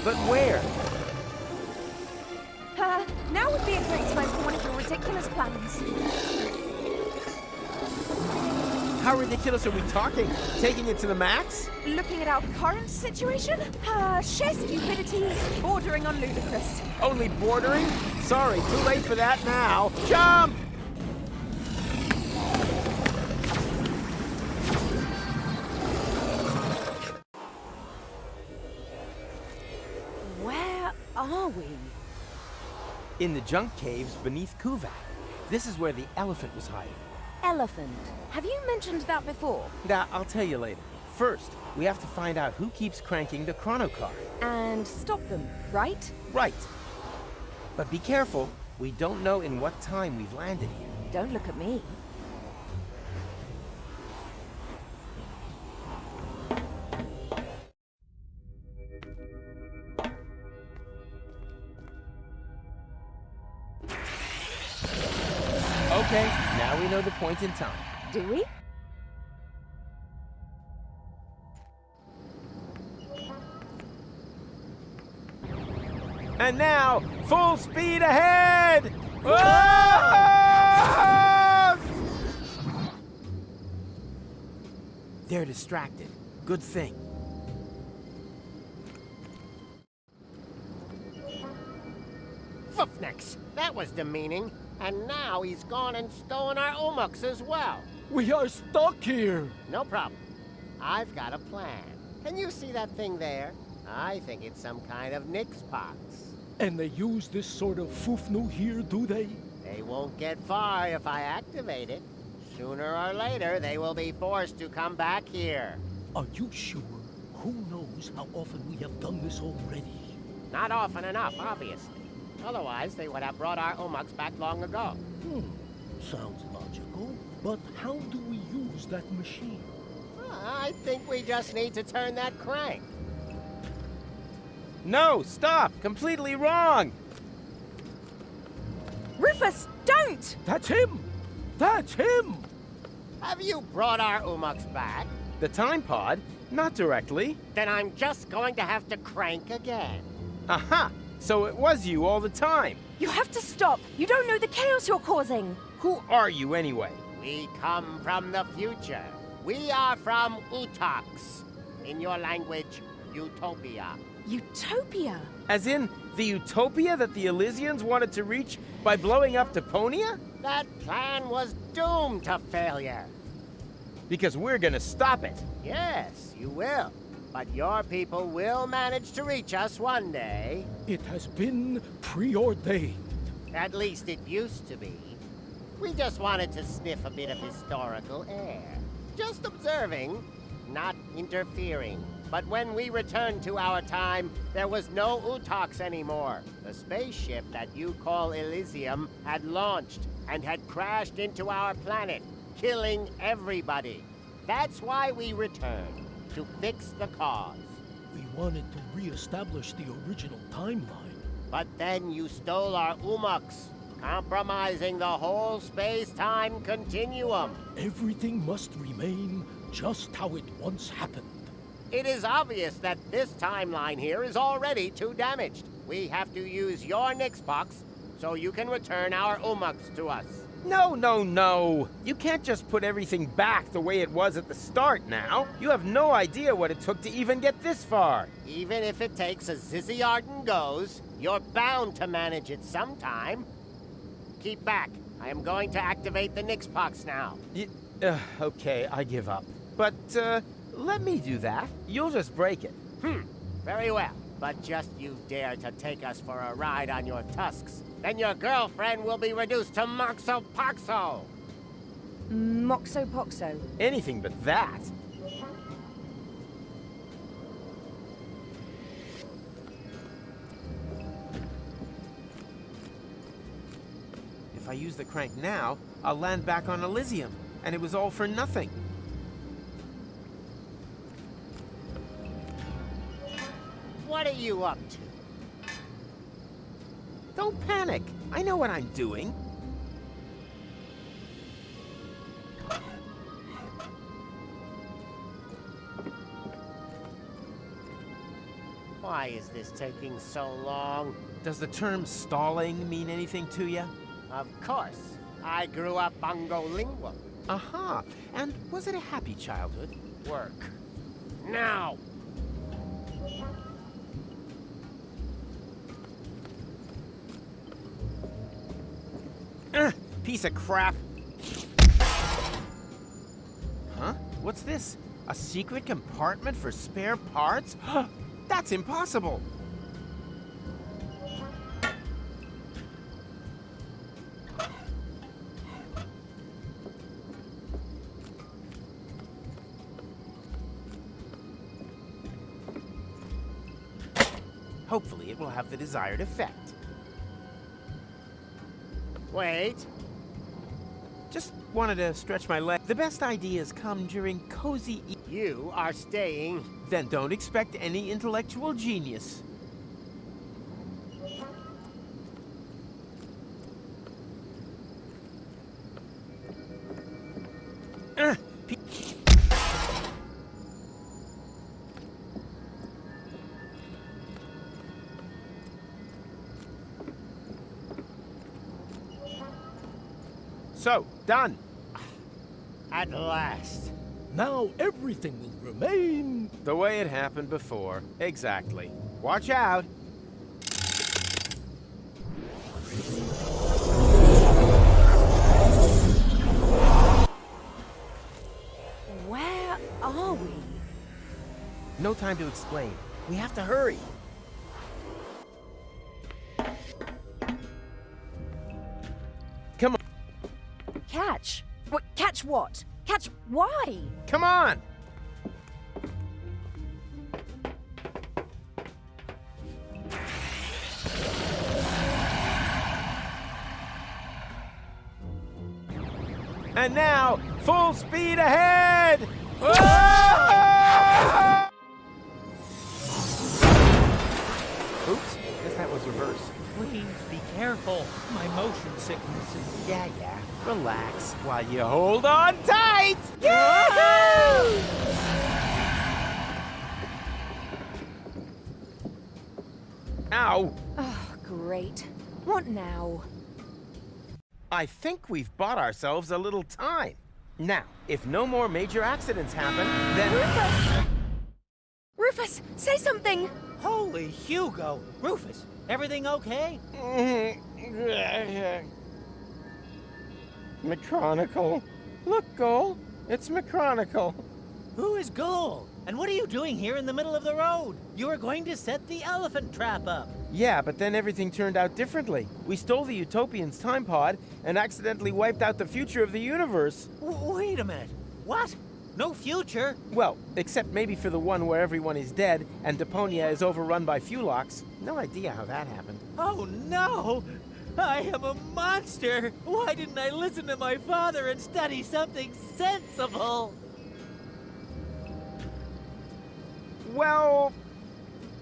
But where? Now would be a great time for one of your ridiculous plans. How ridiculous are we talking? Taking it to the max? Looking at our current situation? Sheer stupidity, bordering on ludicrous. Only bordering? Sorry, too late for that now. Jump! Where are we? In the junk caves beneath Kuvak. This is where the elephant was hiding. Elephant. Have you mentioned that before? Now, I'll tell you later. First, we have to find out who keeps cranking the chrono car. And stop them, right? Right. But be careful. We don't know in what time we've landed here. Don't look at me. Okay, now we know the point in time. Do we? And now, full speed ahead! Ah! They're distracted. Good thing. Foofnix, that was demeaning. And now he's gone and stolen our Umux as well. We are stuck here. No problem. I've got a plan. Can you see that thing there? I think it's some kind of Nix box. And they use this sort of foofnu here, do they? They won't get far if I activate it. Sooner or later, they will be forced to come back here. Are you sure? Who knows how often we have done this already? Not often enough, obviously. Otherwise, they would have brought our Umux back long ago. Sounds logical. But how do we use that machine? I think we just need to turn that crank. No, stop! Completely wrong! Rufus, don't! That's him! That's him! Have you brought our Umux back? The time pod? Not directly. Then I'm just going to have to crank again. Aha! So it was you all the time. You have to stop. You don't know the chaos you're causing. Who are you anyway? We come from the future. We are from Utox. In your language, Utopia. Utopia? As in, the utopia that the Elysians wanted to reach by blowing up Deponia? That plan was doomed to failure. Because we're gonna stop it. Yes, you will. But your people will manage to reach us one day. It has been preordained. At least it used to be. We just wanted to sniff a bit of historical air. Just observing, not interfering. But when we returned to our time, there was no Utox anymore. The spaceship that you call Elysium had launched and had crashed into our planet, killing everybody. That's why we returned, to fix the cause. We wanted to re-establish the original timeline. But then you stole our Umux, compromising the whole space-time continuum. Everything must remain just how it once happened. It is obvious that this timeline here is already too damaged. We have to use your Nix box so you can return our Umux to us. No, no, no. You can't just put everything back the way it was at the start now. You have no idea what it took to even get this far. Even if it takes as Zizzy Arden goes, you're bound to manage it sometime. Keep back. I am going to activate the Nix box now. Okay, I give up. But, let me do that. You'll just break it. Very well. But just you dare to take us for a ride on your tusks, then your girlfriend will be reduced to Moxo Poxo. Moxo Poxo. Anything but that. If I use the crank now, I'll land back on Elysium, and it was all for nothing. What are you up to? Don't panic. I know what I'm doing. Why is this taking so long? Does the term stalling mean anything to you? Of course. I grew up bongolingual. Aha. And was it a happy childhood? Work. Now! Piece of crap. Huh? What's this? A secret compartment for spare parts? That's impossible. Hopefully it will have the desired effect. Wait. Just wanted to stretch my leg. The best ideas come during cozy You are staying. Then don't expect any intellectual genius. So, done. At last. Now everything will remain. The way it happened before. Exactly. Watch out. Where are we? No time to explain. We have to hurry. Come on. Catch? What? Catch what? Catch why? Come on. And now, full speed ahead! Ah! Oops, guess that was reverse. Please be careful. My motion sickness is... Yeah. Relax while you hold on tight! Yahoo! Ow! Oh, great. What now? I think we've bought ourselves a little time. Now, if no more major accidents happen, then... Rufus! Rufus, say something! Holy Hugo! Rufus, everything okay? Mechronicle. Look, Goal. It's Mechronicle. Who is Goal? And what are you doing here in the middle of the road? You were going to set the elephant trap up. Yeah, but then everything turned out differently. We stole the Utopian's time pod and accidentally wiped out the future of the universe. Wait a minute. What? No future? Well, except maybe for the one where everyone is dead and Deponia is overrun by Fulox. No idea how that happened. Oh no! I am a monster! Why didn't I listen to my father and study something sensible? Well,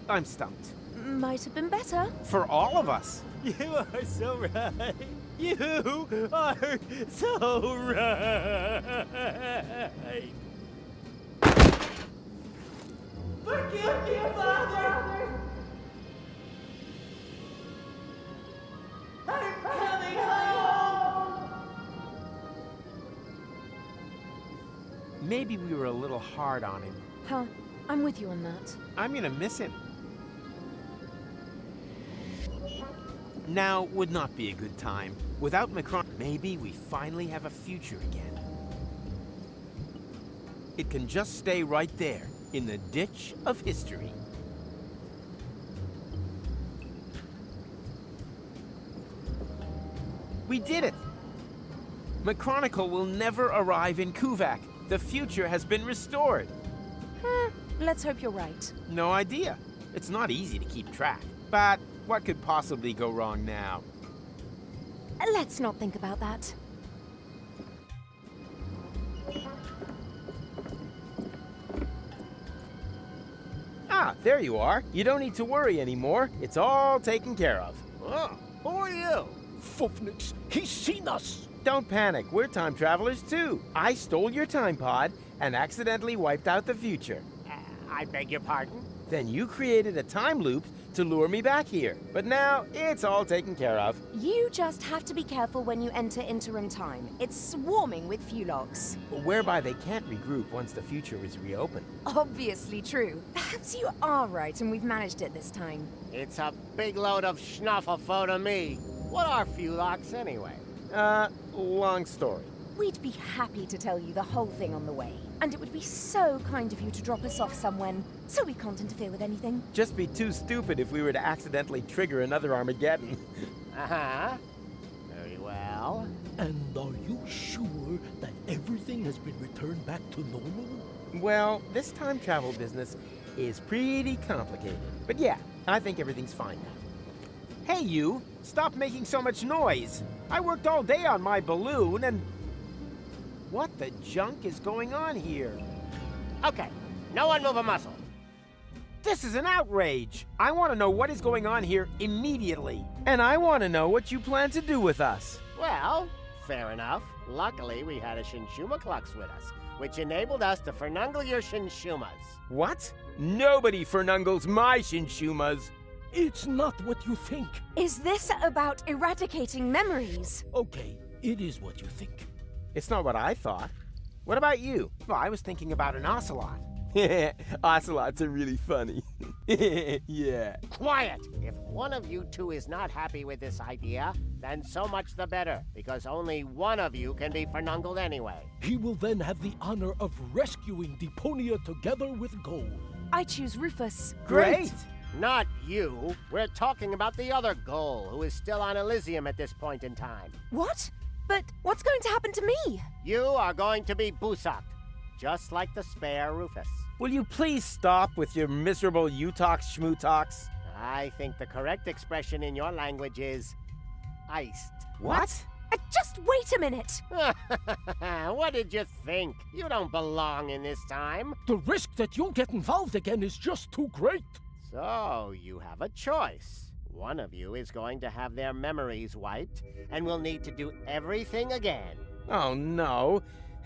I'm stumped. Might have been better. For all of us. You are so right. You are so right. Forgive me, Father! I'm coming home! maybe we were a little hard on him. Huh. I'm with you on that. I'm gonna miss him. Now would not be a good time. Without Macron, maybe we finally have a future again. It can just stay right there, in the ditch of history. We did it! Macronicle will never arrive in Kuvak. The future has been restored. Let's hope you're right. No idea. It's not easy to keep track. But what could possibly go wrong now? Let's not think about that. Ah, there you are. You don't need to worry anymore. It's all taken care of. Oh, who are you? Fufnix, he's seen us! Don't panic. We're time travelers too. I stole your time pod and accidentally wiped out the future. I beg your pardon? Then you created a time loop to lure me back here. But now it's all taken care of. You just have to be careful when you enter interim time. It's swarming with Fulogs. Whereby they can't regroup once the future is reopened. Obviously true. Perhaps you are right and we've managed it this time. It's a big load of schnufflefo to me. What are Fulogs anyway? Long story. We'd be happy to tell you the whole thing on the way. And it would be so kind of you to drop us off somewhere, so we can't interfere with anything. Just be too stupid if we were to accidentally trigger another Armageddon. Uh-huh. Very well. And are you sure that everything has been returned back to normal? Well, this time travel business is pretty complicated. But yeah, I think everything's fine now. Hey you, stop making so much noise. I worked all day on my balloon and... What the junk is going on here? Okay, no one move a muscle. This is an outrage. I want to know what is going on here immediately. And I want to know what you plan to do with us. Well, fair enough. Luckily, we had a Shinshuma Klux with us, which enabled us to fernungle your Shinshumas. What? Nobody fernungles my Shinshumas. It's not what you think. Is this about eradicating memories? Okay, it is what you think. It's not what I thought. What about you? Well, I was thinking about an ocelot. Ocelots are really funny. Yeah. Quiet! If one of you two is not happy with this idea, then so much the better, because only one of you can be fernungled anyway. He will then have the honor of rescuing Deponia together with Gold. I choose Rufus. Great! Not you. We're talking about the other Goal, who is still on Elysium at this point in time. What? But what's going to happen to me? You are going to be Busak, just like the spare Rufus. Will you please stop with your miserable you-talks, schmoo-talks? I think the correct expression in your language is iced. What? Just wait a minute. What did you think? You don't belong in this time. The risk that you'll get involved again is just too great. So, you have a choice. One of you is going to have their memories wiped, and will need to do everything again. Oh no.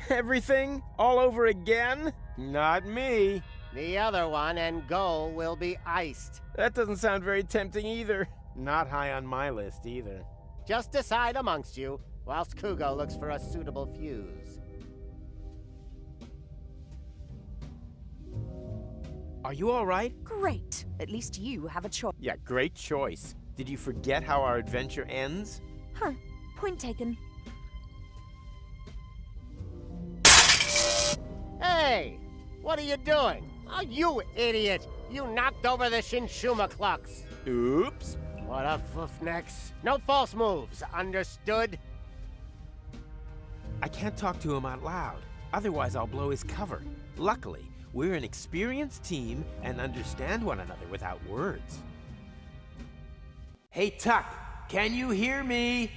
Everything? All over again? Not me. The other one and Goal will be iced. That doesn't sound very tempting either. Not high on my list either. Just decide amongst you, whilst Kugo looks for a suitable fuse. Are you all right? Great. At least you have a choice. Yeah, great choice. Did you forget how our adventure ends? Huh. Point taken. Hey! What are you doing? Oh, you idiot! You knocked over the Shinshuma Klux. Oops. What a foofnex. No false moves, understood? I can't talk to him out loud. Otherwise, I'll blow his cover. Luckily, we're an experienced team and understand one another without words. Hey, Tuck, can you hear me?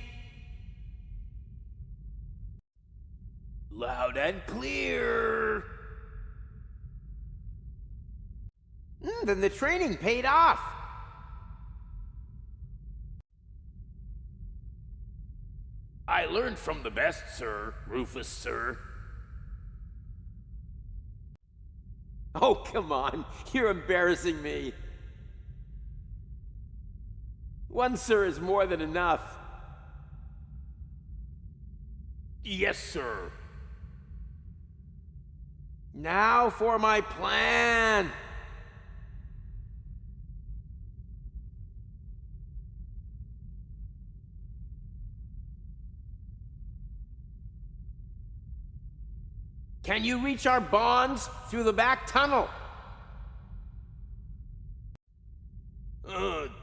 Loud and clear. Then the training paid off. I learned from the best, sir, Rufus, sir. Oh, come on. You're embarrassing me. One sir is more than enough. Yes, sir. Now for my plan! Can you reach our bonds through the back tunnel?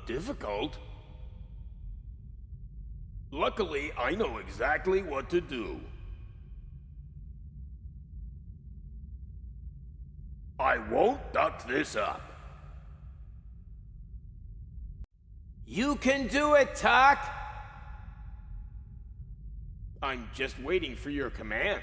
Difficult? Luckily, I know exactly what to do. I won't duck this up. You can do it, Tuck! I'm just waiting for your command.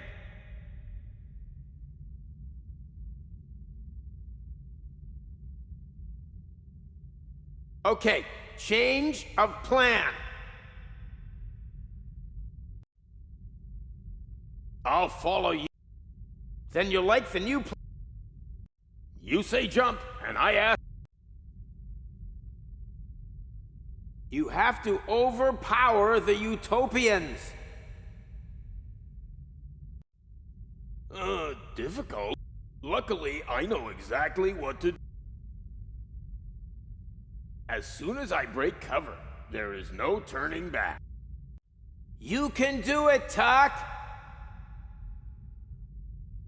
Okay, change of plan. I'll follow you. Then you like the new plan. You say jump, and I ask. You have to overpower the Utopians. Difficult? Luckily, I know exactly what to do. As soon as I break cover, there is no turning back. You can do it, Tuck!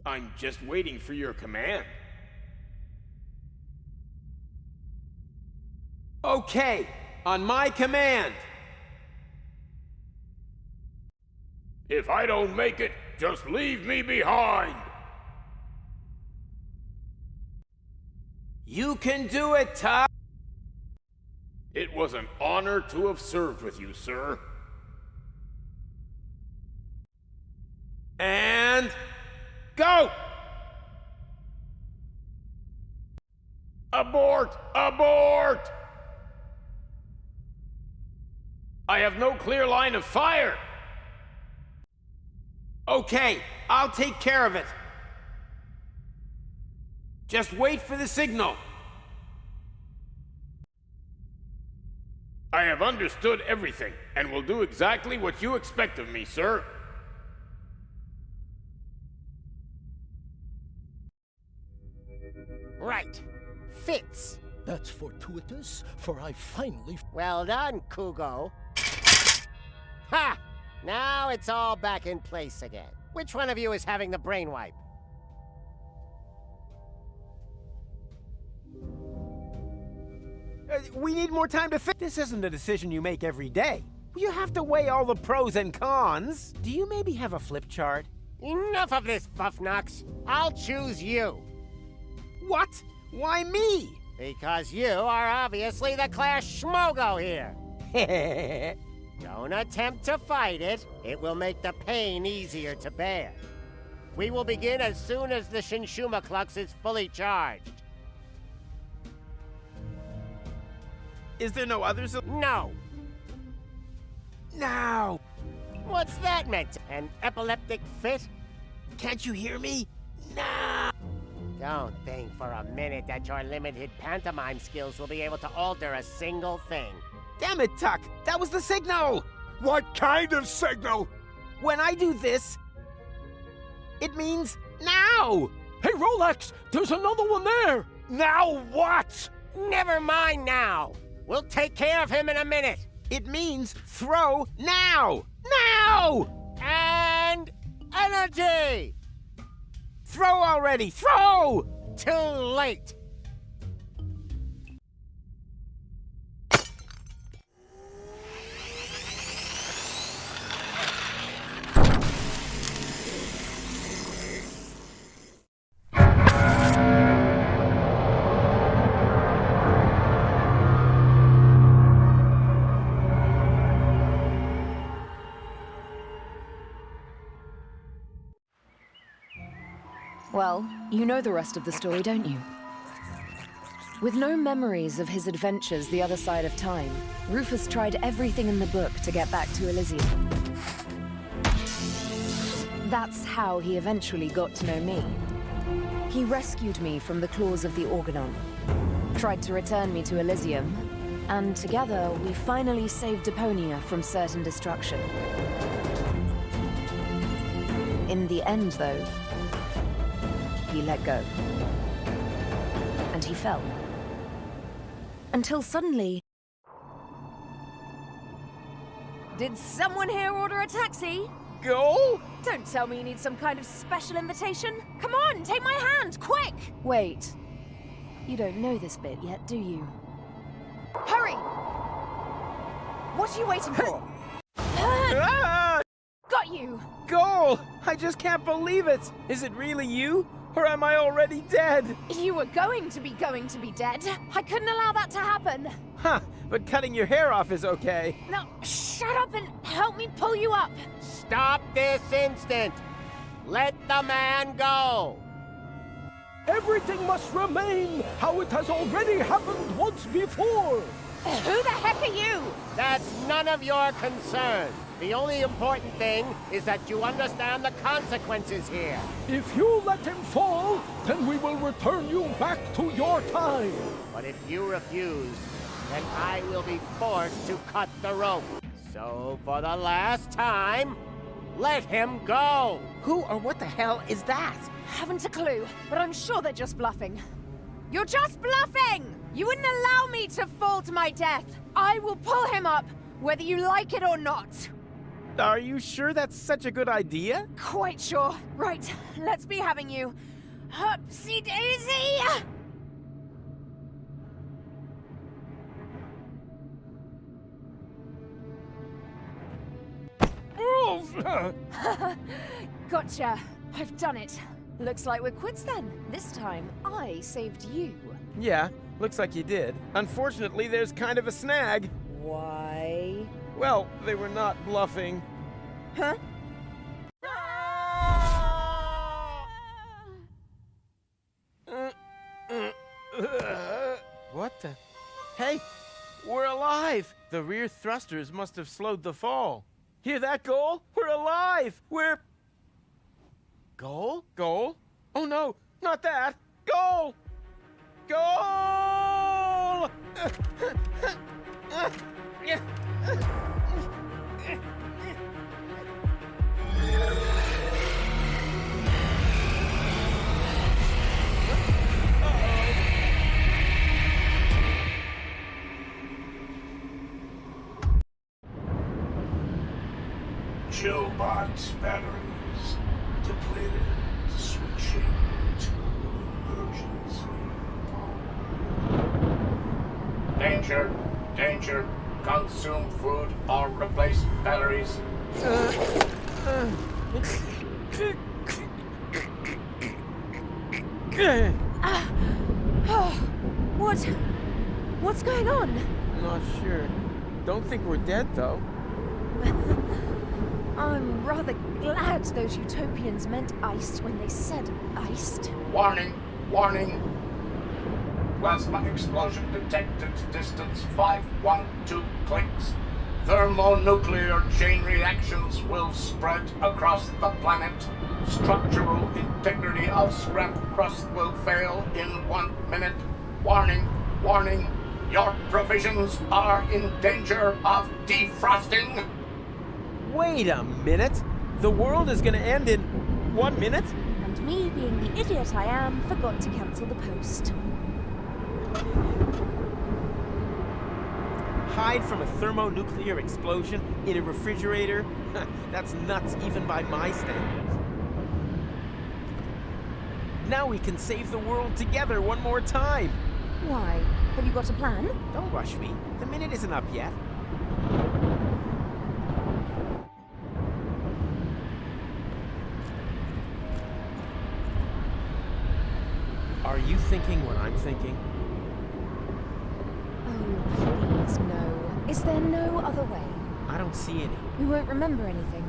I'm just waiting for your command. Okay, on my command. If I don't make it, just leave me behind. You can do it, Tuck! It was an honor to have served with you, sir. And... go! Abort! Abort! I have no clear line of fire! Okay, I'll take care of it. Just wait for the signal. I have understood everything, and will do exactly what you expect of me, sir. Right. Fits. That's fortuitous, for I finally... Well done, Kugo. Ha! Now it's all back in place again. Which one of you is having the brain wipe? We need more time to fix. This isn't a decision you make every day. You have to weigh all the pros and cons. Do you maybe have a flip chart? Enough of this, Fuffnox. I'll choose you. What? Why me? Because you are obviously the class schmogo here. Don't attempt to fight it. It will make the pain easier to bear. We will begin as soon as the Shinshuma Klux is fully charged. Is there no others? No. Now! What's that meant? An epileptic fit? Can't you hear me? Now! Don't think for a minute that your limited pantomime skills will be able to alter a single thing. Damn it, Tuck! That was the signal! What kind of signal? When I do this, it means now! Hey, Rolex! There's another one there! Now what? Never mind now! We'll take care of him in a minute! It means throw now! Now! And... energy! Throw already! Throw! Too late! Well, you know the rest of the story, don't you? With no memories of his adventures the other side of time, Rufus tried everything in the book to get back to Elysium. That's how he eventually got to know me. He rescued me from the claws of the Organon, tried to return me to Elysium, and together we finally saved Deponia from certain destruction. In the end, though, he let go. And he fell. Until suddenly... Did someone here order a taxi? Goal? Don't tell me you need some kind of special invitation. Come on, take my hand, quick! Wait. You don't know this bit yet, do you? Hurry! What are you waiting for? Ah! Got you! Goal! I just can't believe it! Is it really you? Or am I already dead? You were going to be dead. I couldn't allow that to happen. Huh, but cutting your hair off is okay. Now, shut up and help me pull you up. Stop this instant! Let the man go! Everything must remain how it has already happened once before. Who the heck are you? That's none of your concern. The only important thing is that you understand the consequences here. If you let him fall, then we will return you back to your time. But if you refuse, then I will be forced to cut the rope. So, for the last time, let him go! Who or what the hell is that? Haven't a clue, but I'm sure they're just bluffing. You're just bluffing! You wouldn't allow me to fall to my death. I will pull him up, whether you like it or not. Are you sure that's such a good idea? Quite sure. Right, let's be having you. Upsy daisy! Gotcha. I've done it. Looks like we're quits then. This time, I saved you. Yeah, looks like you did. Unfortunately, there's kind of a snag. Why? Well, they were not bluffing. Huh? What the? Hey, we're alive! The rear thrusters must have slowed the fall. Hear that, Goal? We're alive! We're... Goal? Goal? Oh no, not that! Goal! Goal! Chillbox batteries depleted. Switching to emergency power. Danger! Danger! Consume food or replace batteries. What's going on? Not sure. Don't think we're dead, though. I'm rather glad those utopians meant iced when they said iced. Warning! Warning! Plasma explosion detected. Distance 512 clicks. Thermonuclear chain reactions will spread across the planet. Structural integrity of scrap crust will fail in 1 minute. Warning! Warning! Your provisions are in danger of defrosting. Wait a minute! The world is gonna end in 1 minute? And me, being the idiot I am, forgot to cancel the post. Hide from a thermonuclear explosion in a refrigerator? That's nuts even by my standards. Now we can save the world together one more time. Why? Have you got a plan? Don't rush me. The minute isn't up yet. Are you thinking what I'm thinking? Oh, please, no. Is there no other way? I don't see any. We won't remember anything,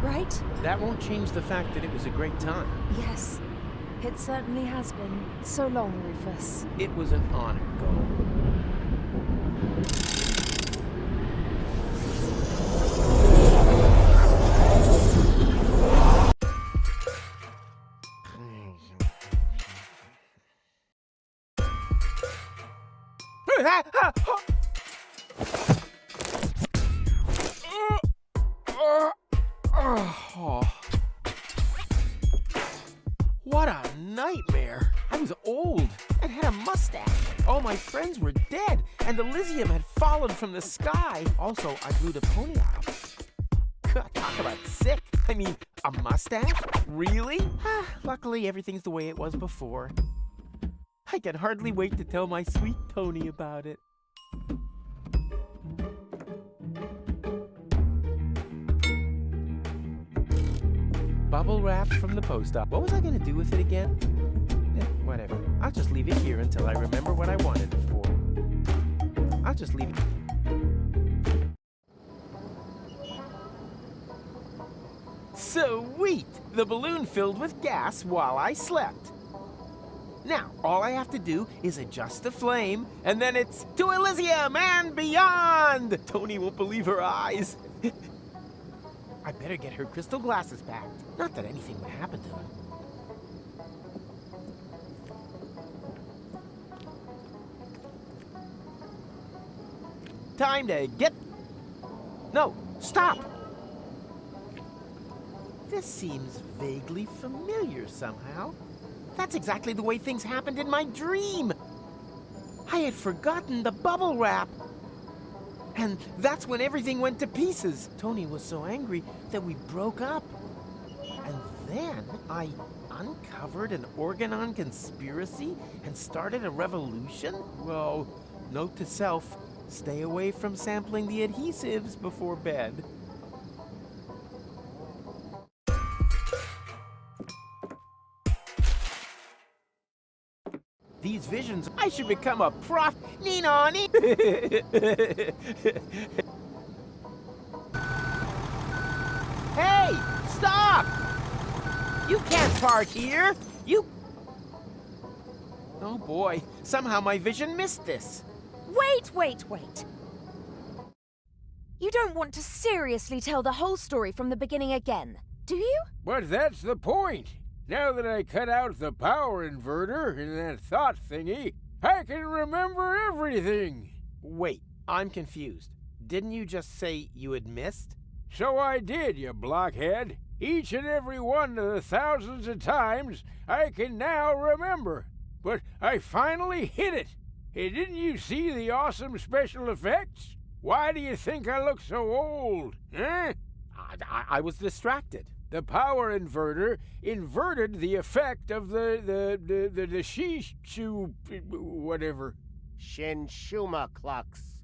right? That won't change the fact that it was a great time. Yes, it certainly has been. So long, Rufus. It was an honor, Goal. What a nightmare. I was old and had a mustache. All my friends were dead, and Elysium had fallen from the sky. Also, I blew Deponia up. God, talk about sick. I mean, a mustache? Really? Luckily, everything's the way it was before. I can hardly wait to tell my sweet Tony about it. Bubble wrap from the post office. What was I gonna do with it again? Whatever. I'll just leave it here until I remember what I wanted it for. I'll just leave it. Sweet! The balloon filled with gas while I slept. Now, all I have to do is adjust the flame, and then it's to Elysium and beyond! Tony won't believe her eyes. I better get her crystal glasses back. Not that anything would happen to them. Time to get... No, stop! This seems vaguely familiar somehow. That's exactly the way things happened in my dream. I had forgotten the bubble wrap. And that's when everything went to pieces. Tony was so angry that we broke up. And then I uncovered an Organon conspiracy and started a revolution? Well, note to self, stay away from sampling the adhesives before bed. These visions, I should become a prof... Neenani! Hey! Stop! You can't park here! You... Oh boy, somehow my vision missed this. Wait. You don't want to seriously tell the whole story from the beginning again, do you? But that's the point. Now that I cut out the power inverter in that thought thingy, I can remember everything. Wait, I'm confused. Didn't you just say you had missed? So I did, you blockhead. Each and every one of the thousands of times I can now remember. But I finally hit it. Hey, didn't you see the awesome special effects? Why do you think I look so old, huh? I was distracted. The power inverter inverted the effect of the shishu whatever. Shinshuma clucks.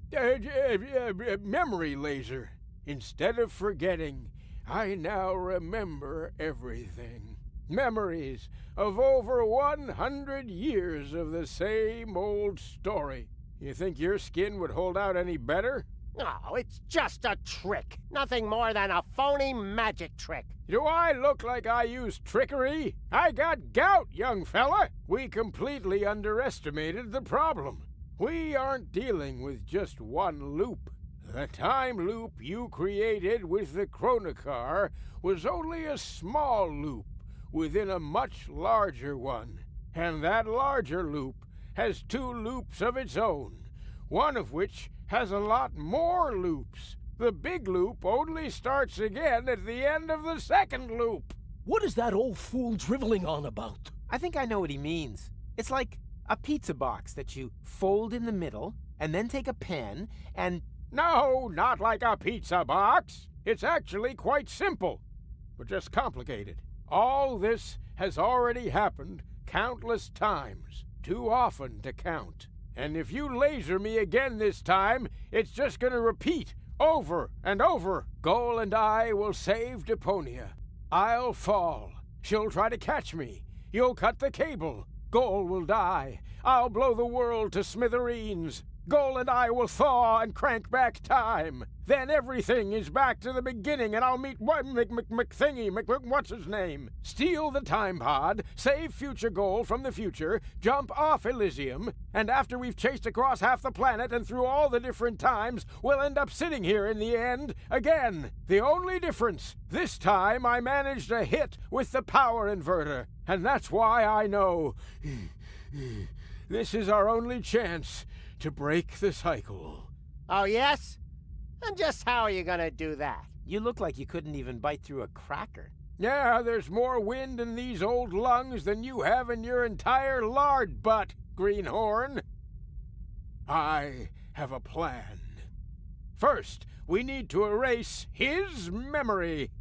Memory laser. Instead of forgetting, I now remember everything. Memories of over 100 years of the same old story. You think your skin would hold out any better? Oh, it's just a trick. Nothing more than a phony magic trick. Do I look like I use trickery? I got gout, young fella. We completely underestimated the problem. We aren't dealing with just one loop. The time loop you created with the Chronocar was only a small loop within a much larger one. And that larger loop has two loops of its own, one of which has a lot more loops. The big loop only starts again at the end of the second loop. What is that old fool driveling on about? I think I know what he means. It's like a pizza box that you fold in the middle and then take a pen and... No, not like a pizza box. It's actually quite simple, but just complicated. All this has already happened countless times, too often to count. And if you laser me again this time, it's just gonna repeat over and over. Goal and I will save Deponia. I'll fall. She'll try to catch me. You'll cut the cable. Goal will die. I'll blow the world to smithereens. Goal and I will thaw and crank back time. Then everything is back to the beginning, and I'll meet McThingy, what's his name? Steal the time pod, save future Goal from the future, jump off Elysium, and after we've chased across half the planet and through all the different times, we'll end up sitting here in the end again. The only difference, this time I managed a hit with the power inverter, and that's why I know this is our only chance to break the cycle. Oh, yes? And just how are you gonna do that? You look like you couldn't even bite through a cracker. Yeah, there's more wind in these old lungs than you have in your entire lard butt, Greenhorn. I have a plan. First, we need to erase his memory.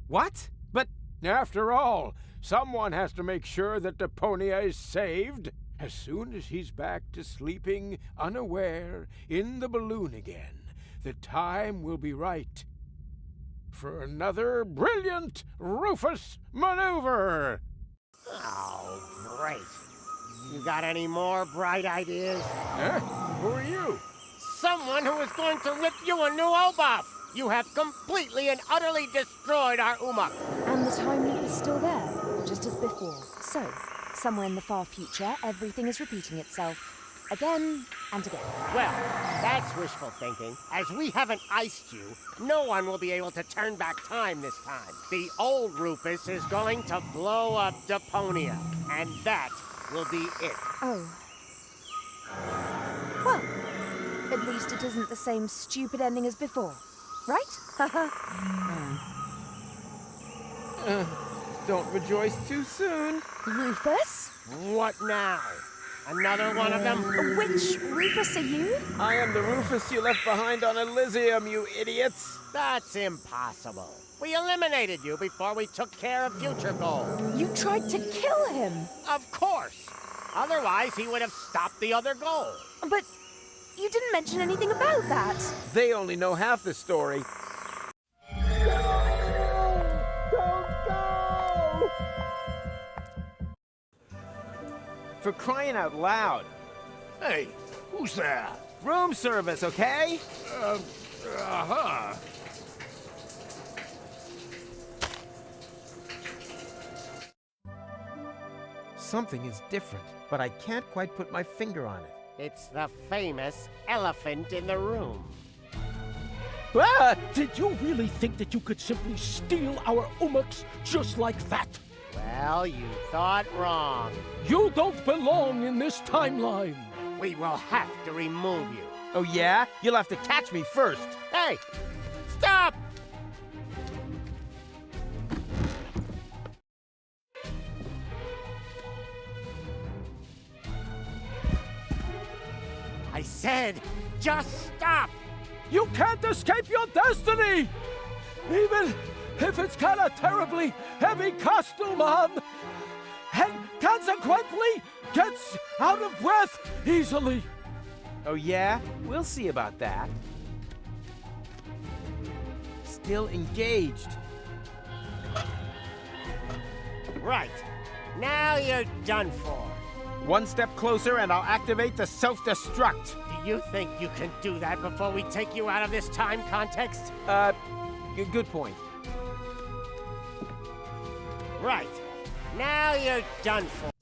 What? But After all, someone has to make sure that Deponia is saved. As soon as he's back to sleeping unaware in the balloon again, the time will be right for another brilliant Rufus maneuver. Oh, great. You got any more bright ideas? Huh? Who are you? Someone who is going to rip you a new O-buff! You have completely and utterly destroyed our Umux! And the time loop is still there, just as before. So, somewhere in the far future, everything is repeating itself. Again and again. Well, that's wishful thinking. As we haven't iced you, no one will be able to turn back time this time. The old Rufus is going to blow up Deponia, and that will be it. Oh. Well, at least it isn't the same stupid ending as before, right? don't rejoice too soon. Rufus? What now? Another one of them? Which Rufus are you? I am the Rufus you left behind on Elysium, you idiots. That's impossible. We eliminated you before we took care of future goals. You tried to kill him. Of course. Otherwise, he would have stopped the other goal. But you didn't mention anything about that. They only know half the story. For crying out loud. Hey, who's there? Room service, okay? Uh-huh. Something is different, but I can't quite put my finger on it. It's the famous elephant in the room. Ah! Did you really think that you could simply steal our Umux just like that? Well, you thought wrong. You don't belong in this timeline. We will have to remove you. Oh yeah? You'll have to catch me first. Hey! Stop! I said, just stop! You can't escape your destiny! Even if it's got a terribly heavy costume on, and consequently gets out of breath easily. Oh yeah? We'll see about that. Still engaged. Right. Now you're done for. One step closer and I'll activate the self-destruct. Do you think you can do that before we take you out of this time context? Good point. Right. Now you're done for.